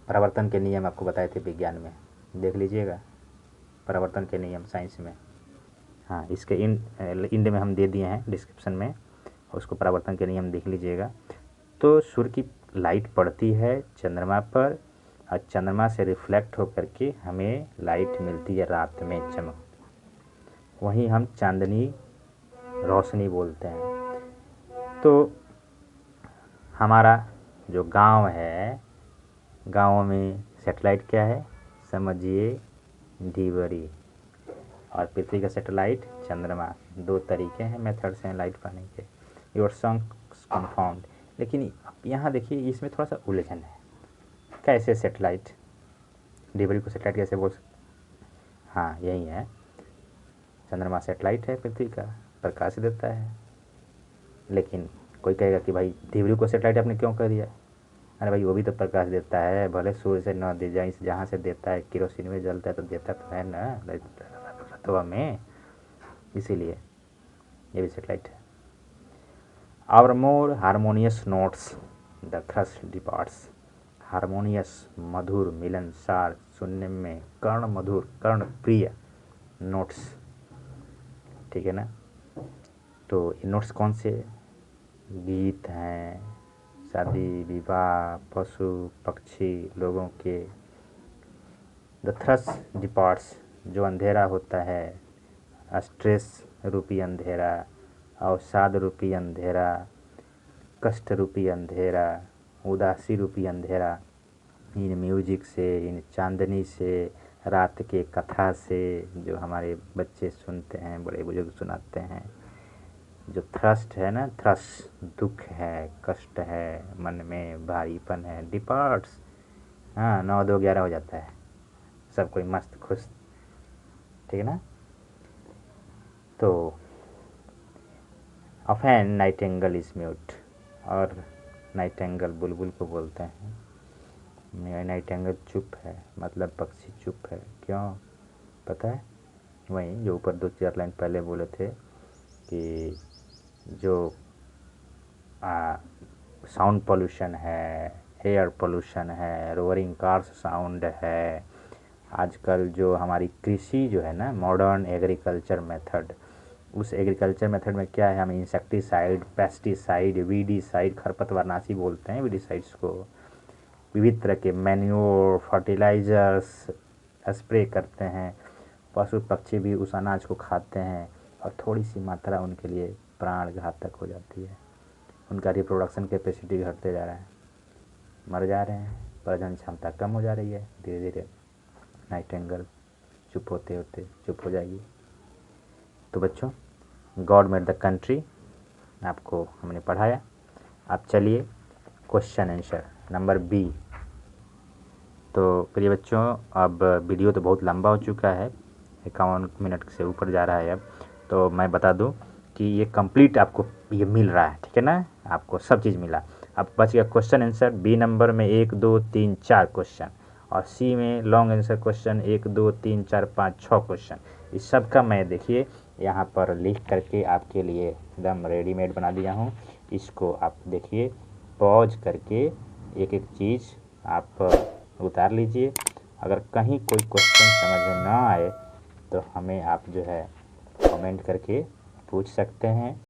परावर्तन के नियम आपको बताए थे विज्ञान में, देख लीजिएगा परावर्तन के नियम साइंस में। हाँ, इसके इंड में हम दे दिए हैं डिस्क्रिप्शन में, उसको परावर्तन के नियम देख लीजिएगा। तो सूर्य की लाइट पड़ती है चंद्रमा पर, और चंद्रमा से रिफ्लेक्ट होकर के हमें लाइट मिलती है रात में चमक, वहीं हम चांदनी रोशनी बोलते हैं। तो हमारा जो गांव है, गाँव में सैटेलाइट क्या है समझिए, ढिबरी, और पृथ्वी का सैटेलाइट चंद्रमा। दो तरीके हैं, मेथड्स हैं लाइट पाने के। योर सॉन्ग्स कन्फाउंड, लेकिन यहाँ देखिए इसमें थोड़ा सा उलझन है, कैसे सैटेलाइट, ढिबरी को सैटेलाइट कैसे बोल सकते। हाँ यही है, चंद्रमा सैटेलाइट है, पृथ्वी का प्रकाश देता है। लेकिन कोई कहेगा कि भाई ढिबरी को सैटेलाइट आपने क्यों कर दिया, अरे भाई वो भी तो प्रकाश देता है, भले सूर्य से न दे जाए, जहाँ से देता है, केरोसिन में जलता है तो देता तो है ना रतवा में, इसीलिए ये भी सैटेलाइट है। Our more harmonious notes the thrush departs. Harmonious, मधुर, मिलनसार, सुनने में कर्ण मधुर, कर्ण प्रिय नोट्स, ठीक है ना। तो ये नोट्स कौन से, गीत हैं, शादी विवाह, पशु पक्षी, लोगों के। द थ्रस डिपार्ट्स, जो अंधेरा होता है, स्ट्रेस रूपी अंधेरा, अवसाद रूपी अंधेरा, कष्ट रूपी अंधेरा, उदासी रूपी अंधेरा, इन म्यूजिक से, इन चांदनी से, रात के कथा से जो हमारे बच्चे सुनते हैं, बड़े बुजुर्ग सुनाते हैं। जो थ्रस्ट है ना, थ्रस दुख है, कष्ट है, मन में भारीपन है, डिपार्ट्स, हाँ 9 2 11 हो जाता है, सब कोई मस्त खुश, ठीक है ना। तो ऑफेन नाइटेंगल इज म्यूट, और नाइटेंगल बुलबुल को बोलते हैं नाइटिंगेल चुप है, मतलब पक्षी चुप है, क्यों पता है? वहीं जो ऊपर 2-4 लाइन पहले बोले थे कि जो साउंड पोल्यूशन है, एयर पोल्यूशन है, रोअरिंग कार्स साउंड है, आजकल जो हमारी कृषि जो है ना, मॉडर्न एग्रीकल्चर मेथड, उस एग्रीकल्चर मेथड में क्या है, हम इंसेक्टिसाइड, पेस्टिसाइड, वीडीसाइड, खरपतवारनाशी बोलते हैं वीडीसाइड्स को, विविध तरह के मैन्योर, फर्टिलाइजर्स स्प्रे करते हैं। पशु पक्षी भी उस अनाज को खाते हैं और थोड़ी सी मात्रा उनके लिए प्राण घातक हो जाती है। उनका रिप्रोडक्शन कैपेसिटी घटते जा रहा है, मर जा रहे हैं, प्रजनन क्षमता कम हो जा रही है। धीरे धीरे नाइटिंगेल चुप होते होते चुप हो जाएगी। तो बच्चों, गॉड मेड द कंट्री आपको हमने पढ़ाया। अब चलिए क्वेश्चन आंसर नंबर बी। तो प्रिय बच्चों, अब वीडियो तो बहुत लंबा हो चुका है, 51 मिनट से ऊपर जा रहा है अब, तो मैं बता दूं कि ये कंप्लीट आपको ये मिल रहा है, ठीक है ना, आपको सब चीज़ मिला। अब बच गया क्वेश्चन आंसर। बी नंबर में 1 2 3 4 क्वेश्चन, और सी में लॉन्ग आंसर क्वेश्चन 1 2 3 4 5 6 क्वेश्चन। इस सब का मैं देखिए यहाँ पर लिख करके आपके लिए एकदम रेडीमेड बना दिया हूँ। इसको आप देखिए, पॉज करके एक एक चीज़ आप उतार लीजिए। अगर कहीं कोई क्वेश्चन समझ में ना आए तो हमें आप जो है कमेंट करके पूछ सकते हैं।